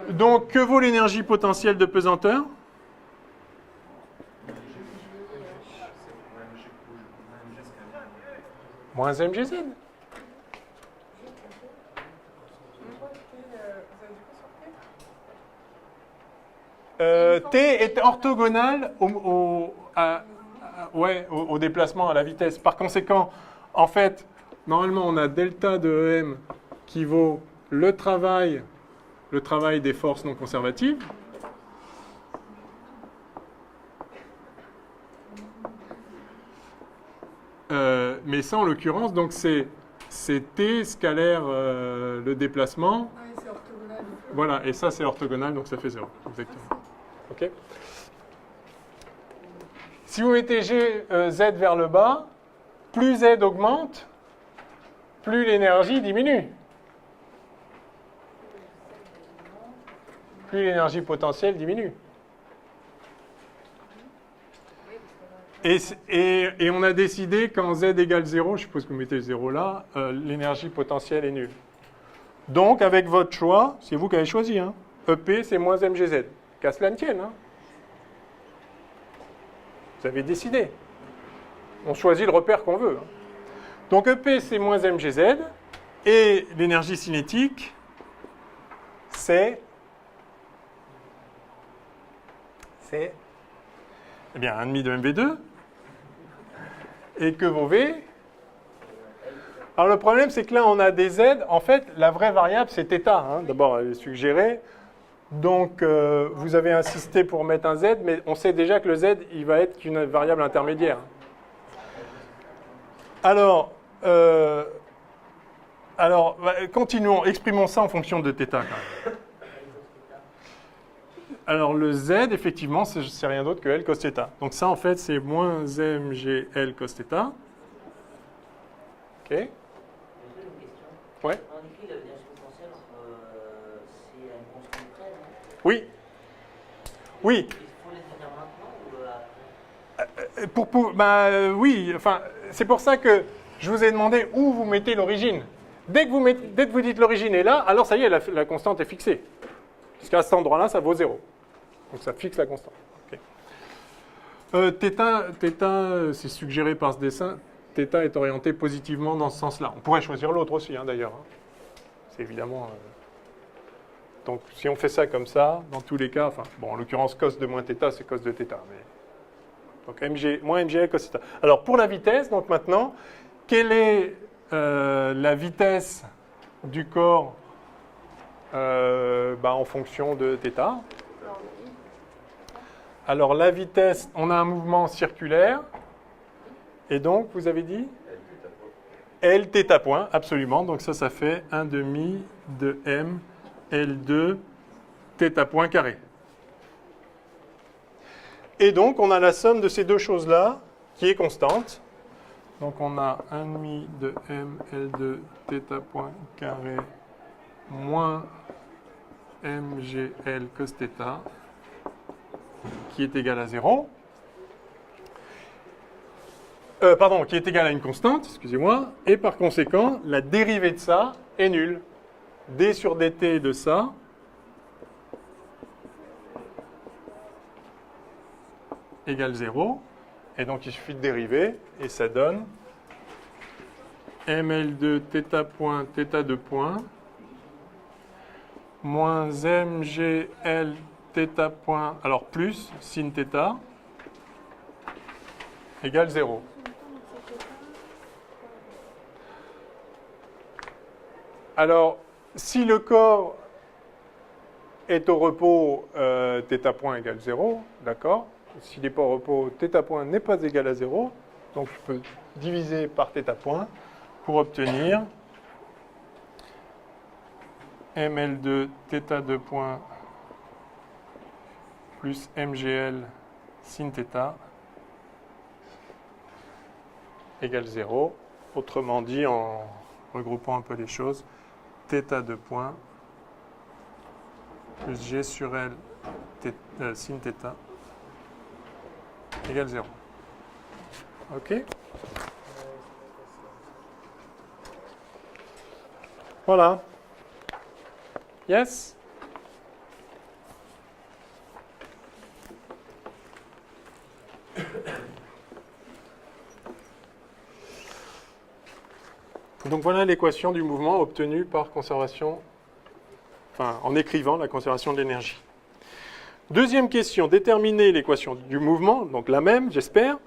Donc, que vaut l'énergie potentielle de pesanteur? Moins mgz. T est orthogonal au déplacement, à la vitesse. Par conséquent, en fait, normalement, on a delta de EM qui vaut le travail des forces non conservatives. Mais ça, en l'occurrence, donc c'est T scalaire le déplacement. Ah oui, c'est orthogonal. Voilà, et ça, c'est orthogonal, donc ça fait 0. Exactement. OK. Si vous mettez Z vers le bas, plus Z augmente, plus l'énergie diminue. Plus l'énergie potentielle diminue. Et on a décidé qu'en Z égale 0, je suppose que vous mettez le 0 là, l'énergie potentielle est nulle. Donc, avec votre choix, c'est vous qui avez choisi, hein, EP, c'est moins mgz. Qu'à cela ne tienne. Hein. Vous avez décidé. On choisit le repère qu'on veut. Hein. Donc, EP, c'est moins mgz. Et l'énergie cinétique, c'est eh bien 1,5 de mv2. Et que vaut V? Alors le problème, c'est que là, on a des Z. En fait, la vraie variable, c'est θ. Hein. D'abord, elle est suggérée. Donc, vous avez insisté pour mettre un Z, mais on sait déjà que le Z, il va être qu'une variable intermédiaire. Alors, continuons. Exprimons ça en fonction de θ. Quand même. Alors, le Z, effectivement, c'est rien d'autre que L cos θ. Donc ça, en fait, c'est moins mgL cos θ. OK. J'ai une question. Ouais. On écrit l'énergie potentielle, c'est une constante près, non? Oui. Oui. Il faut les faire maintenant ou Oui, enfin, c'est pour ça que je vous ai demandé où vous mettez l'origine. Dès que vous dites l'origine est là, alors ça y est, la constante est fixée. Puisqu'à cet endroit-là, ça vaut 0. Donc ça fixe la constante. Okay. θ, c'est suggéré par ce dessin. θ est orienté positivement dans ce sens-là. On pourrait choisir l'autre aussi, hein, d'ailleurs. Hein. C'est évidemment... Donc si on fait ça comme ça, dans tous les cas, en l'occurrence, cos de moins θ, c'est cos de θ. Mais... Donc moins mgl cos θ. Alors pour la vitesse, donc maintenant, quelle est la vitesse du corps en fonction de θ? Alors la vitesse, on a un mouvement circulaire, et donc vous avez dit L θ point, absolument. Donc ça fait 1/2 de m L2 θ point carré. Et donc on a la somme de ces deux choses-là qui est constante. Donc on a 1/2 de m L2 θ point carré moins mgl cos θ qui est égal à 0. Qui est égal à une constante, excusez-moi, et par conséquent, la dérivée de ça est nulle. D sur dt de ça égale 0. Et donc, il suffit de dériver, et ça donne ml2 θ point θ2 point moins mgl θ point, alors plus sin θ égale 0. Alors, si le corps est au repos, θ point égale 0, d'accord? S'il n'est pas au repos, θ point n'est pas égal à 0, donc je peux diviser par θ point pour obtenir ml2 θ2 point plus mgl sin θ égale 0. Autrement dit, en regroupant un peu les choses, θ2 point plus g sur l sin θ égale 0. OK? Voilà. Yes? Donc voilà l'équation du mouvement obtenue par conservation, enfin en écrivant la conservation de l'énergie. Deuxième question, déterminer l'équation du mouvement, donc la même, j'espère,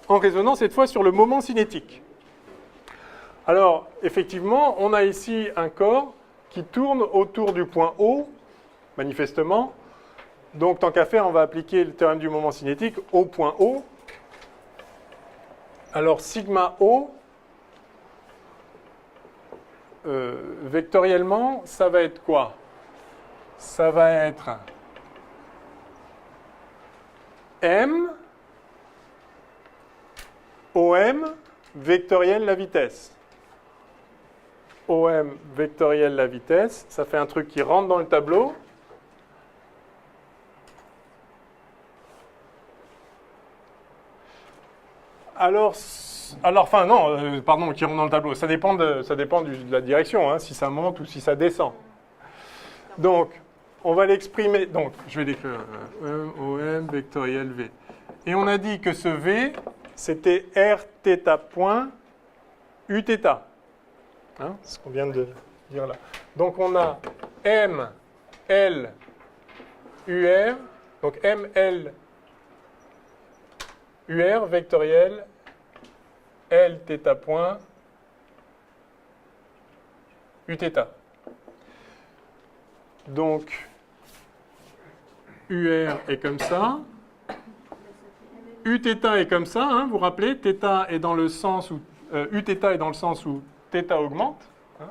en raisonnant cette fois sur le moment cinétique. Alors, effectivement, on a ici un corps qui tourne autour du point O, manifestement. Donc, tant qu'à faire, on va appliquer le théorème du moment cinétique au point O. Alors, sigma O, vectoriellement, ça va être quoi? Ça va être M, OM, vectoriel la vitesse. OM vectoriel la vitesse, ça fait un truc qui rentre dans le tableau. Enfin non, pardon, qui rentre dans le tableau. Ça dépend de la direction, hein, si ça monte ou si ça descend. Donc, on va l'exprimer. Donc, je vais l'écrire. OM vectoriel V. Et on a dit que ce V, c'était Rθ point Uθ. Hein, ce qu'on vient de dire là. Donc, on a M, L, UR. Donc, M, L, UR vectoriel L θ point Uθ. Donc, UR est comme ça. Uθ est comme ça, hein, vous vous rappelez, θ est dans le sens où Uθ est dans le sens où θ augmente. Hein.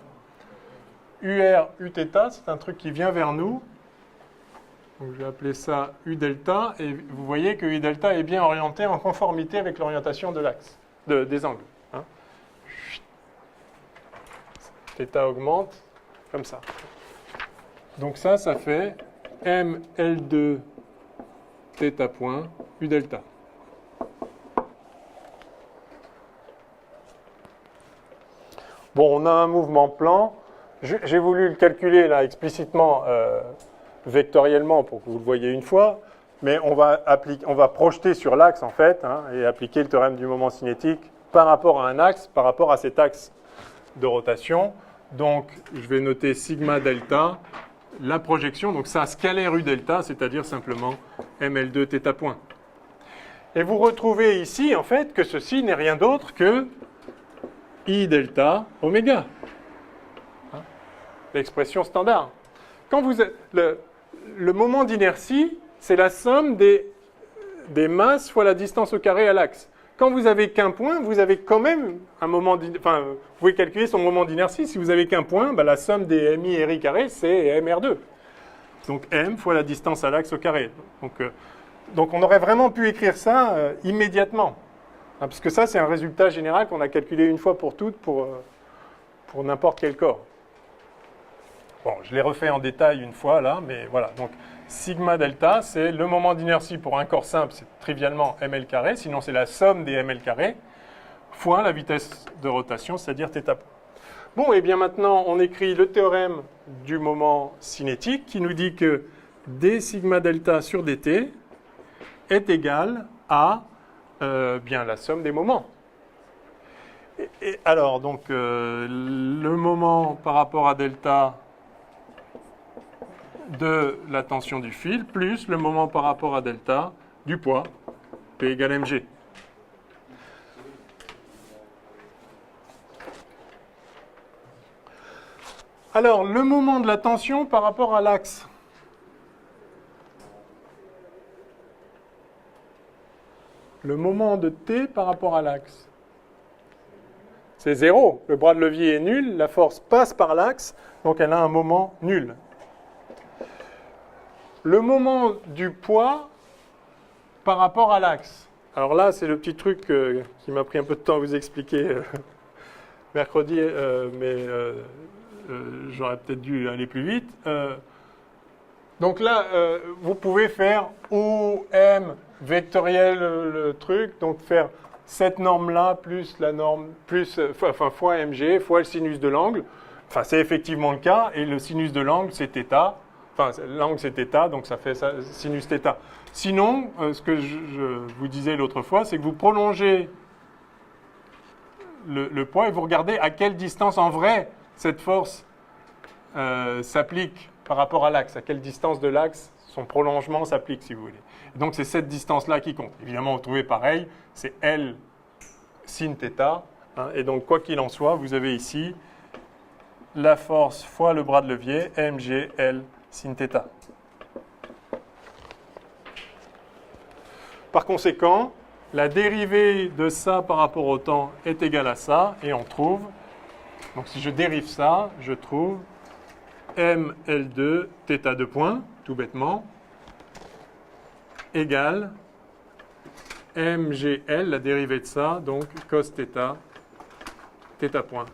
UR, Uθ, c'est un truc qui vient vers nous. Donc, je vais appeler ça U delta, et vous voyez que U delta est bien orienté en conformité avec l'orientation de l'axe, des angles. Hein. Θ augmente, comme ça. Donc ça fait ML2 θ point U delta. Bon, on a un mouvement plan. J'ai voulu le calculer là explicitement vectoriellement pour que vous le voyez une fois, mais on va projeter sur l'axe en fait, hein, et appliquer le théorème du moment cinétique par rapport à un axe, par rapport à cet axe de rotation. Donc, je vais noter sigma delta, la projection, donc ça scalaire U delta, c'est-à-dire simplement ML2 θ point. Et vous retrouvez ici en fait que ceci n'est rien d'autre que I delta oméga. Hein, l'expression standard. Quand vous le moment d'inertie, c'est la somme des masses fois la distance au carré à l'axe. Quand vous n'avez qu'un point, vous avez quand même un moment enfin, vous pouvez calculer son moment d'inertie. Si vous n'avez qu'un point, ben, la somme des mi ri carré, c'est mr2. Donc m fois la distance à l'axe au carré. Donc on aurait vraiment pu écrire ça immédiatement. Hein, parce que ça, c'est un résultat général qu'on a calculé une fois pour toutes pour n'importe quel corps. Bon, je l'ai refait en détail une fois là, mais voilà. Donc, sigma delta, c'est le moment d'inertie pour un corps simple, c'est trivialement ml carré, sinon c'est la somme des ml carrés, fois la vitesse de rotation, c'est-à-dire θ. Bon, et bien maintenant, on écrit le théorème du moment cinétique qui nous dit que d sigma delta sur dt est égal à bien la somme des moments. Et alors, donc, le moment par rapport à delta de la tension du fil, plus le moment par rapport à delta du poids, P égale mg. Alors, le moment de la tension par rapport à l'axe. Le moment de T par rapport à l'axe. C'est 0. Le bras de levier est nul, la force passe par l'axe, donc elle a un moment nul. Le moment du poids par rapport à l'axe. Alors là, c'est le petit truc qui m'a pris un peu de temps à vous expliquer mercredi, mais j'aurais peut-être dû aller plus vite. Donc là, vous pouvez faire OM vectoriel le truc, donc faire cette norme-là plus la norme, fois mg, fois le sinus de l'angle. Enfin, c'est effectivement le cas, et le sinus de l'angle, c'est θ. Enfin, l'angle, c'est θ, donc ça fait ça, sinus θ. Sinon, ce que je vous disais l'autre fois, c'est que vous prolongez le poids et vous regardez à quelle distance, en vrai, cette force s'applique par rapport à l'axe, à quelle distance de l'axe son prolongement s'applique, si vous voulez. Et donc, c'est cette distance-là qui compte. Évidemment, vous trouvez pareil, c'est L sin θ. Hein, et donc, quoi qu'il en soit, vous avez ici la force fois le bras de levier, mg, L sin θ. Par conséquent, la dérivée de ça par rapport au temps est égale à ça, et on trouve, donc si je dérive ça, je trouve mL2 θ de point, tout bêtement, égale mgl, la dérivée de ça, donc cos θ, θ point.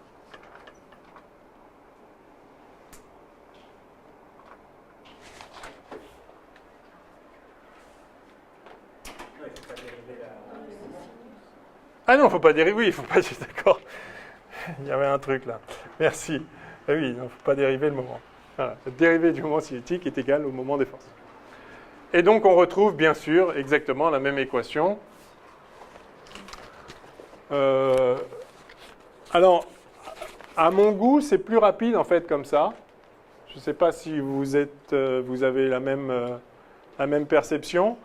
Ah non, il ne faut pas dériver, oui, il ne faut pas, d'accord. Il y avait un truc là. Merci. Ah oui, il ne faut pas dériver le moment. Voilà. La dérivée du moment cinétique est égale au moment des forces. Et donc, on retrouve, bien sûr, exactement la même équation. Alors, à mon goût, c'est plus rapide, en fait, comme ça. Je ne sais pas si vous avez la même perception.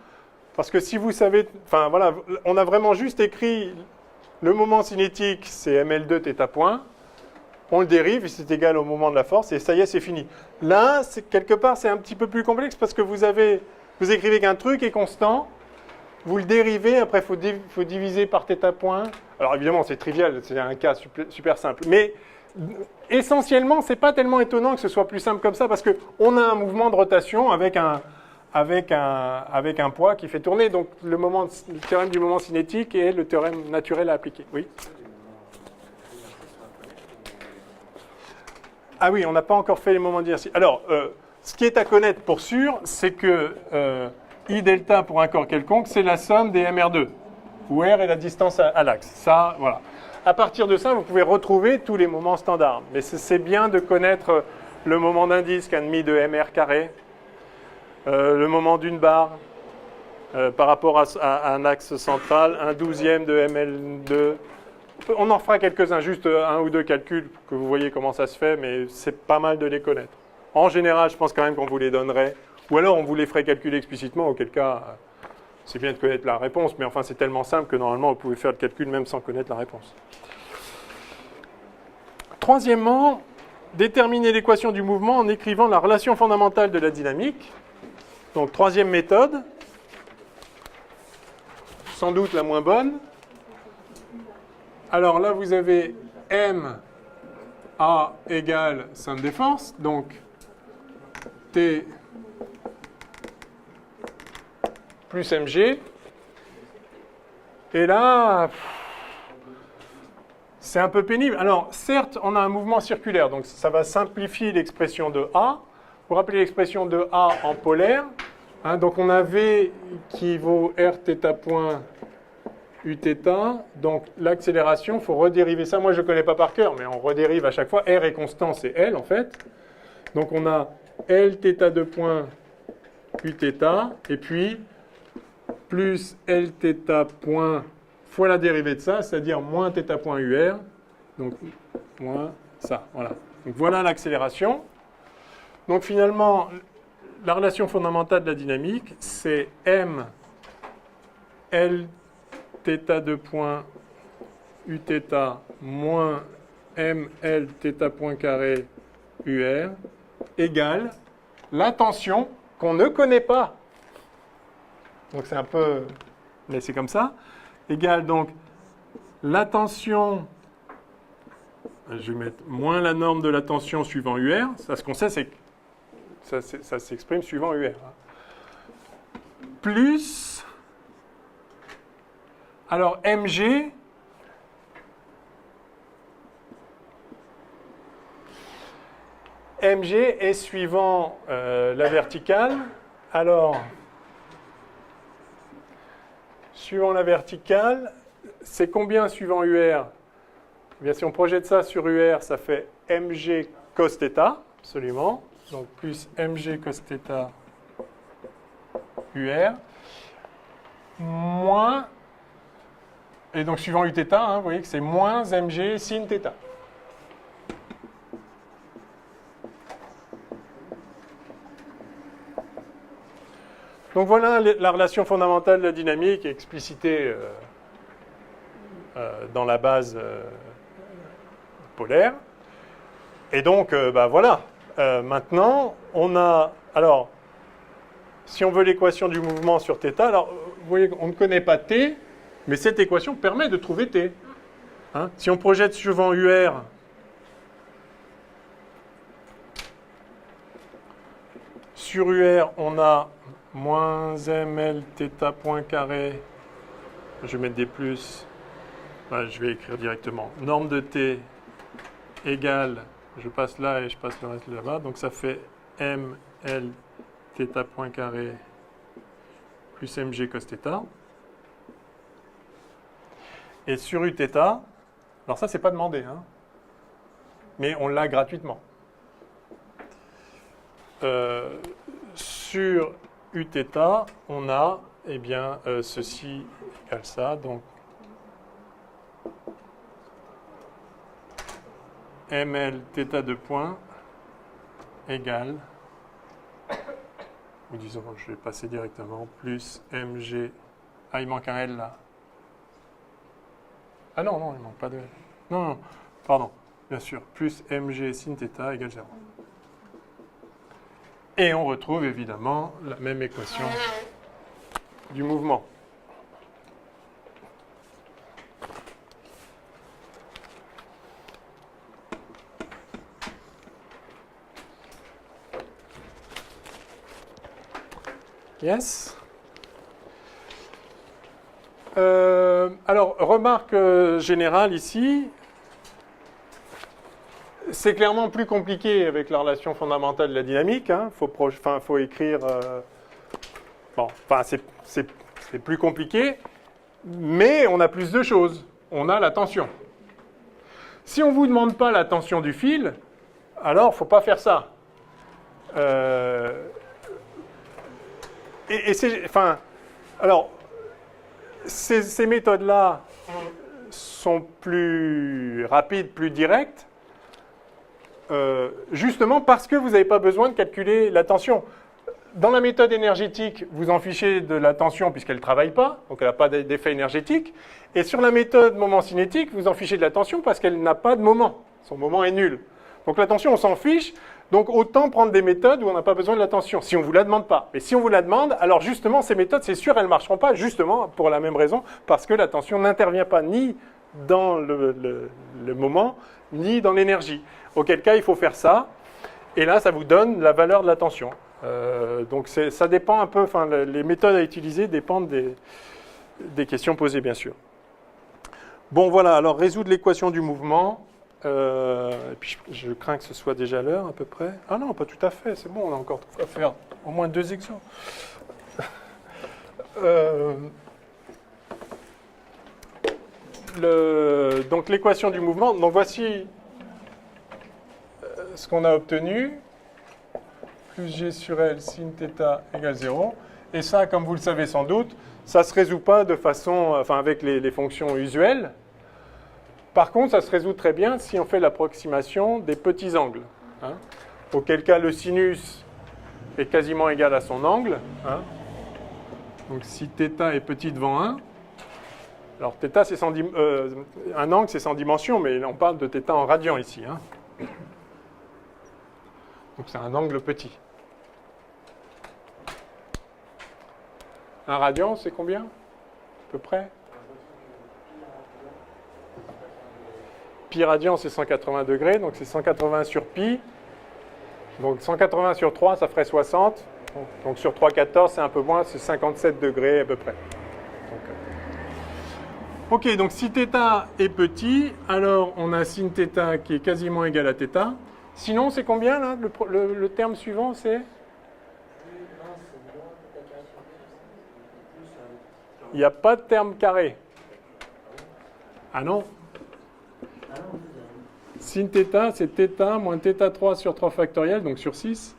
Parce que si vous savez... Enfin, voilà, on a vraiment juste écrit le moment cinétique, c'est mL2 θ point. On le dérive, c'est égal au moment de la force, et ça y est, c'est fini. Là, quelque part, c'est un petit peu plus complexe, parce que vous écrivez qu'un truc est constant, vous le dérivez, après, il faut diviser par θ point. Alors, évidemment, c'est trivial, c'est un cas super simple. Mais, essentiellement, ce n'est pas tellement étonnant que ce soit plus simple comme ça, parce qu'on a un mouvement de rotation avec un poids qui fait tourner. Donc, le théorème du moment cinétique est le théorème naturel à appliquer. Oui. Ah oui, on n'a pas encore fait les moments d'inertie. Alors, ce qui est à connaître pour sûr, c'est que I delta pour un corps quelconque, c'est la somme des MR2, où R est la distance à l'axe. Ça, voilà. À partir de ça, vous pouvez retrouver tous les moments standards. Mais c'est bien de connaître le moment d'un disque, 1,5 de MR carré, le moment d'une barre par rapport à un axe central, 1/12e de ML2. On en fera quelques-uns, juste un ou deux calculs, que vous voyez comment ça se fait, mais c'est pas mal de les connaître. En général, je pense quand même qu'on vous les donnerait, ou alors on vous les ferait calculer explicitement, auquel cas, c'est bien de connaître la réponse, mais enfin c'est tellement simple que normalement vous pouvez faire le calcul même sans connaître la réponse. Troisièmement, déterminer l'équation du mouvement en écrivant la relation fondamentale de la dynamique. Donc troisième méthode, sans doute la moins bonne. Alors là, vous avez M A égale somme des forces, donc T plus mg. Et là, c'est un peu pénible. Alors, certes, on a un mouvement circulaire, donc ça va simplifier l'expression de A. Vous rappelez l'expression de A en polaire. Hein, donc on a V qui vaut Rθ point Uθ, donc l'accélération, il faut redériver ça. Moi, je ne connais pas par cœur, mais on redérive à chaque fois. R est constant, c'est L, en fait. Donc, on a Lθ de point Uθ, et puis plus Lθ point fois la dérivée de ça, c'est-à-dire moins θ point UR. Donc, moins ça, voilà. Donc, voilà l'accélération. Donc, finalement, la relation fondamentale de la dynamique, c'est M Lθ2 point Uθ moins ML θ point carré UR égale la tension qu'on ne connaît pas. Donc c'est un peu... mais c'est comme ça. Égale donc la tension... je vais mettre moins la norme de la tension suivant UR. Ça, ce qu'on sait, c'est que ça s'exprime suivant UR. Plus... alors MG... MG est suivant la verticale. Alors, suivant la verticale, c'est combien suivant UR? Eh bien, si on projette ça sur UR, ça fait MG cos θ, absolument. Donc, plus MG cos θ UR, moins, et donc suivant Uθ, hein, vous voyez que c'est moins MG sin θ. Donc voilà la relation fondamentale de la dynamique explicitée dans la base polaire. Et donc, voilà. Maintenant, on a... alors, si on veut l'équation du mouvement sur θ, alors, vous voyez qu'on ne connaît pas t, mais cette équation permet de trouver t. Hein? Si on projette suivant UR... sur UR, on a... moins ml θ point carré, je vais mettre des plus, je vais écrire directement, norme de t égale, je passe là et je passe le reste là-bas, donc ça fait ml θ point carré plus mg cos θ. Et sur Uθ, alors ça c'est pas demandé, hein, mais on l'a gratuitement. Sur Uθ, on a, eh bien, ceci égale ça, donc ml θ de point égale, ou disons, je vais passer directement, plus mg, ah il manque un L là. Ah non, non, il manque pas de L. Non, non, pardon, bien sûr, plus mg sin θ égale 0. Et on retrouve évidemment la même équation du mouvement. Yes. Alors, remarque générale ici. C'est clairement plus compliqué avec la relation fondamentale de la dynamique. Hein. Faut écrire... bon, enfin, c'est plus compliqué, mais on a plus de choses. On a la tension. Si on ne vous demande pas la tension du fil, alors il ne faut pas faire ça. Alors, ces méthodes-là sont plus rapides, plus directes, justement parce que vous n'avez pas besoin de calculer la tension. Dans la méthode énergétique, vous en fichez de la tension puisqu'elle ne travaille pas, donc elle n'a pas d'effet énergétique. Et sur la méthode moment cinétique, vous en fichez de la tension parce qu'elle n'a pas de moment. Son moment est nul. Donc la tension, on s'en fiche. Donc autant prendre des méthodes où on n'a pas besoin de la tension, si on ne vous la demande pas. Mais si on vous la demande, alors justement, ces méthodes, c'est sûr, elles ne marcheront pas, justement, pour la même raison, parce que la tension n'intervient pas ni dans le moment, ni dans l'énergie. Auquel cas, il faut faire ça. Et là, ça vous donne la valeur de la tension. Donc ça dépend un peu, enfin les méthodes à utiliser dépendent des questions posées bien sûr. Bon voilà, alors résoudre l'équation du mouvement, et puis je crains que ce soit déjà l'heure à peu près. Ah non, pas tout à fait, c'est bon, on a encore de quoi faire, au moins 2 exemples. Donc l'équation du mouvement, donc voici ce qu'on a obtenu. Plus G sur L sin θ égale 0. Et ça, comme vous le savez sans doute, ça ne se résout pas de façon, enfin avec les fonctions usuelles. Par contre, ça se résout très bien si on fait l'approximation des petits angles. Hein, auquel cas le sinus est quasiment égal à son angle. Hein. Donc si θ est petit devant 1, alors θ c'est un angle c'est sans dimension, mais on parle de θ en radian ici. Hein. Donc c'est un angle petit. Un radian c'est combien à peu près? Pi radian, c'est 180 degrés, donc c'est 180 sur pi. Donc 180 sur 3, ça ferait 60. Donc sur 3,14, c'est un peu moins, c'est 57 degrés à peu près. Ok, donc si θ est petit, alors on a sin θ qui est quasiment égal à θ. Sinon, c'est combien là? Le terme suivant, c'est? Il n'y a pas de terme carré. Ah non? Sin θ, c'est θ moins θ3 sur 3 factoriel, donc sur 6,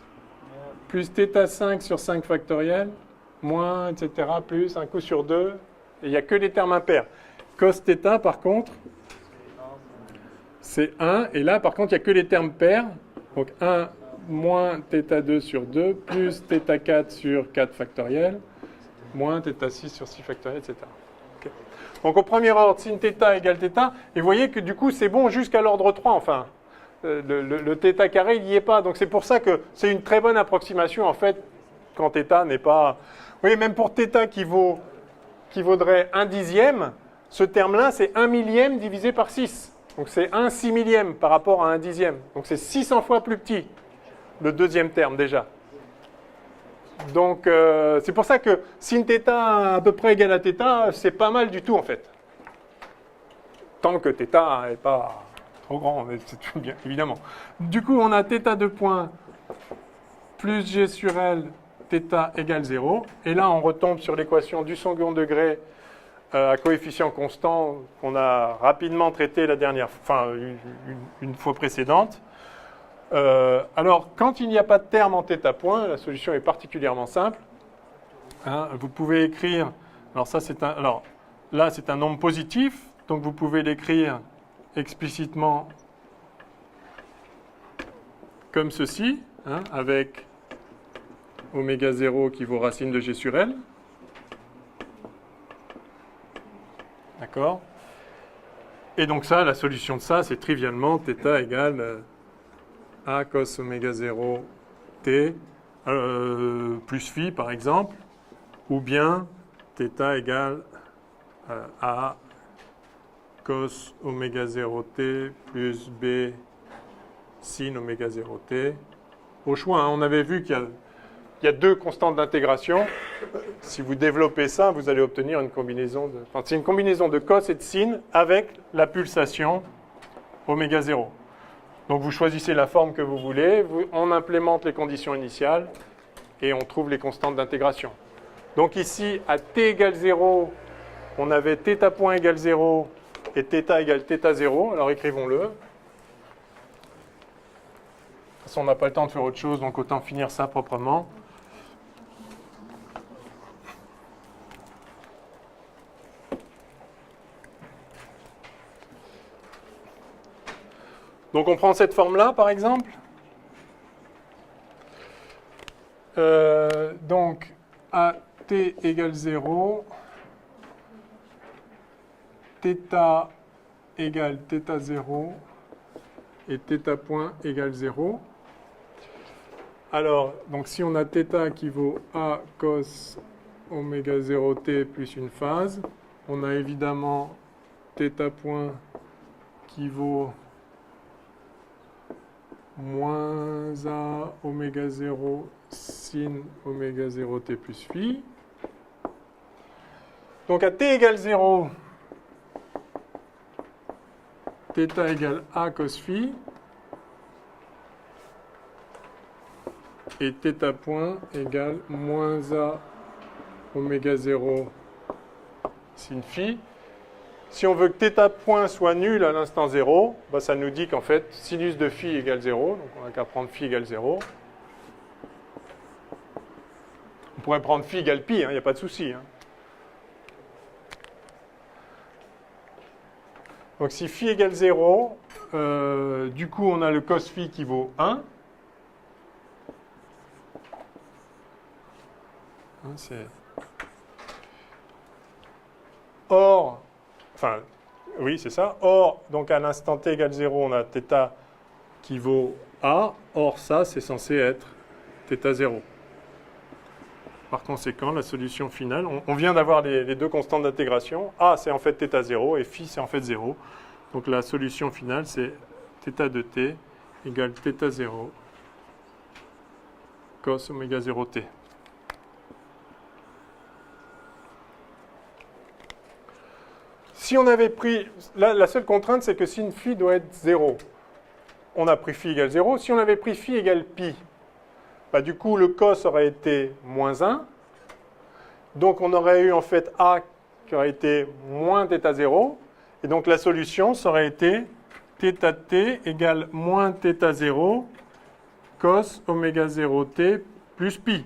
plus θ5 sur 5 factoriel, moins, etc., plus un coup sur 2, et il n'y a que les termes impairs. Cos θ, par contre, c'est 1, et là, par contre, il n'y a que les termes pairs, donc 1 moins θ2 sur 2, plus θ4 sur 4 factoriel, moins θ6 sur 6 factoriel, etc. Donc au premier ordre, sin θ égale θ, et vous voyez que du coup c'est bon jusqu'à l'ordre 3, enfin. Le θ carré, il n'y est pas. Donc c'est pour ça que c'est une très bonne approximation en fait, quand θ n'est pas... Vous voyez, même pour θ qui vaudrait 1/10, ce terme-là c'est 1 millième divisé par 6. Donc c'est 1 6/1000 par rapport à 1/10. Donc c'est 600 fois plus petit, le deuxième terme déjà. Donc, c'est pour ça que sin θ à peu près égal à θ, c'est pas mal du tout en fait. Tant que θ n'est pas trop grand, mais c'est tout bien, évidemment. Du coup, on a θ de point plus g sur L, θ égale 0. Et là, on retombe sur l'équation du second degré à coefficient constant qu'on a rapidement traité la dernière, enfin une fois précédente. Alors, quand il n'y a pas de terme en θ point, la solution est particulièrement simple. Hein, vous pouvez écrire, alors là c'est un nombre positif, donc vous pouvez l'écrire explicitement comme ceci, hein, avec oméga 0 qui vaut racine de g sur L. D'accord? Et donc ça, la solution de ça, c'est trivialement θ égale A cos oméga 0 t plus phi par exemple, ou bien θ égale A cos oméga 0 t plus B sin oméga 0 t. Au choix, hein, on avait vu qu'il y a deux constantes d'intégration. Si vous développez ça, vous allez obtenir une combinaison de... Enfin, c'est une combinaison de cos et de sin avec la pulsation oméga 0. Donc vous choisissez la forme que vous voulez, on implémente les conditions initiales et on trouve les constantes d'intégration. Donc ici, à t égale 0, on avait θ point égale 0 et θ égale θ0. Alors écrivons-le. De toute façon, on n'a pas le temps de faire autre chose, donc autant finir ça proprement. Donc on prend cette forme-là, par exemple. Donc, à t égale 0, θ égale θ0 et θ point égale 0. Alors, donc si on a θ qui vaut A cos oméga 0t plus une phase, on a évidemment θ point qui vaut moins A oméga 0 sin oméga 0t plus phi. Donc à t égale 0, θ égale A cos phi et θ point égale moins A oméga 0 sin phi. Si on veut que θ point soit nul à l'instant 0, bah ça nous dit qu'en fait, sinus de phi égale 0, donc on n'a qu'à prendre phi égale 0. On pourrait prendre phi égale pi, il n'y a pas de souci. Hein. Donc si phi égale 0, du coup on a le cos phi qui vaut 1. Or, enfin, oui c'est ça. Or, donc à l'instant t égale 0, on a θ qui vaut A. Or ça, c'est censé être θ 0. Par conséquent, la solution finale, on vient d'avoir les deux constantes d'intégration. A, c'est en fait θ 0 et phi, c'est en fait 0. Donc la solution finale, c'est θ de t égale θ 0 cos oméga 0 t. Si on avait pris... Là, la seule contrainte, c'est que sin phi doit être 0. On a pris phi égale 0. Si on avait pris phi égale pi, bah, du coup, le cos aurait été moins 1. Donc, on aurait eu en fait A qui aurait été moins θ 0. Et donc, la solution, ça aurait été θ de t égale moins θ 0 cos oméga 0 t plus pi.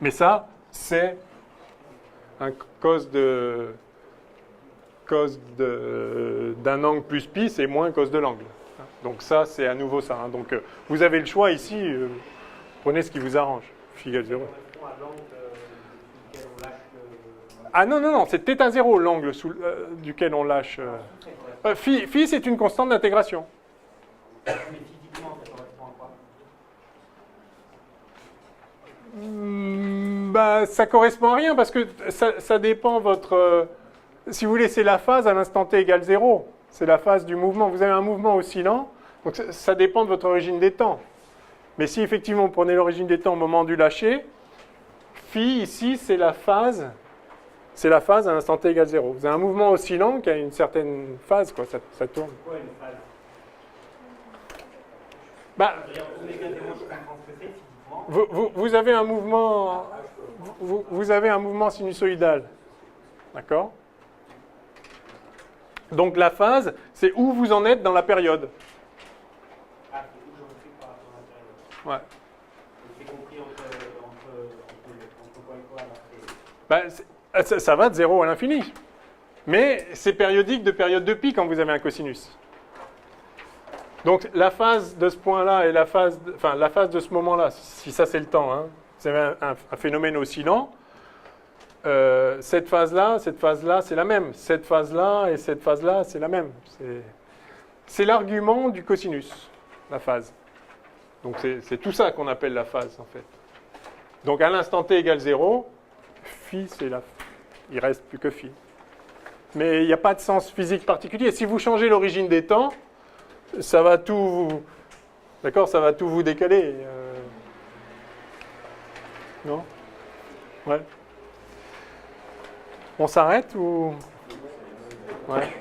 Mais ça, c'est un cos d'un angle plus pi, c'est moins cos de l'angle. Donc ça, c'est à nouveau ça. Hein. Donc vous avez le choix ici, prenez ce qui vous arrange. Phi égale 0. Ah non, non, non, c'est θ 0 l'angle duquel on lâche. Phi c'est une constante d'intégration. Mais physiquement, ça correspond à quoi? Bah, ça correspond à rien parce que ça dépend votre... si vous voulez, c'est la phase à l'instant t égale 0. C'est la phase du mouvement. Vous avez un mouvement oscillant, donc ça dépend de votre origine des temps. Mais si effectivement vous prenez l'origine des temps au moment du lâcher, phi ici, c'est la phase à l'instant t égale 0. Vous avez un mouvement oscillant qui a une certaine phase, quoi, ça tourne. Quoi une phase? Bah, Oméga 0, je comprends ce que c'est physiquement. vous avez un mouvement, vous avez un mouvement sinusoïdal, d'accord? Donc la phase, c'est où vous en êtes dans la période. Ah, c'est où j'en suis par rapport à la période. Ouais. C'est compris entre quoi et quoi alors Bah, ça va de 0 à l'infini. Mais c'est périodique de période de pi quand vous avez un cosinus. Donc la phase de ce point-là et la phase de ce moment-là, si ça c'est le temps, hein, vous avez un phénomène oscillant. Cette phase-là, c'est la même. Cette phase-là et cette phase-là, c'est la même. C'est l'argument du cosinus, la phase. Donc c'est tout ça qu'on appelle la phase, en fait. Donc à l'instant t égale 0, phi, il reste plus que phi. Mais il n'y a pas de sens physique particulier. Si vous changez l'origine des temps, ça va tout... D'accord, ça va tout vous décaler. Non? Ouais. On s'arrête ou... Ouais.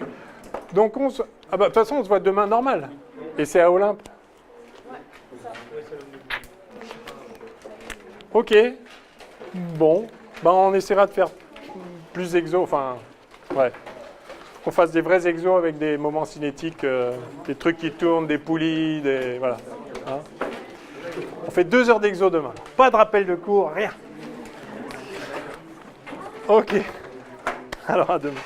Donc de toute façon, on se voit demain normal. Et c'est à Olympe. Ok. Bon. On essaiera de faire plus exos. Enfin, ouais. Qu'on fasse des vrais exos avec des moments cinétiques, des trucs qui tournent, des poulies, des... Voilà. Hein? On fait 2 heures d'exo demain. Pas de rappel de cours, rien. Ok. Alors à demain.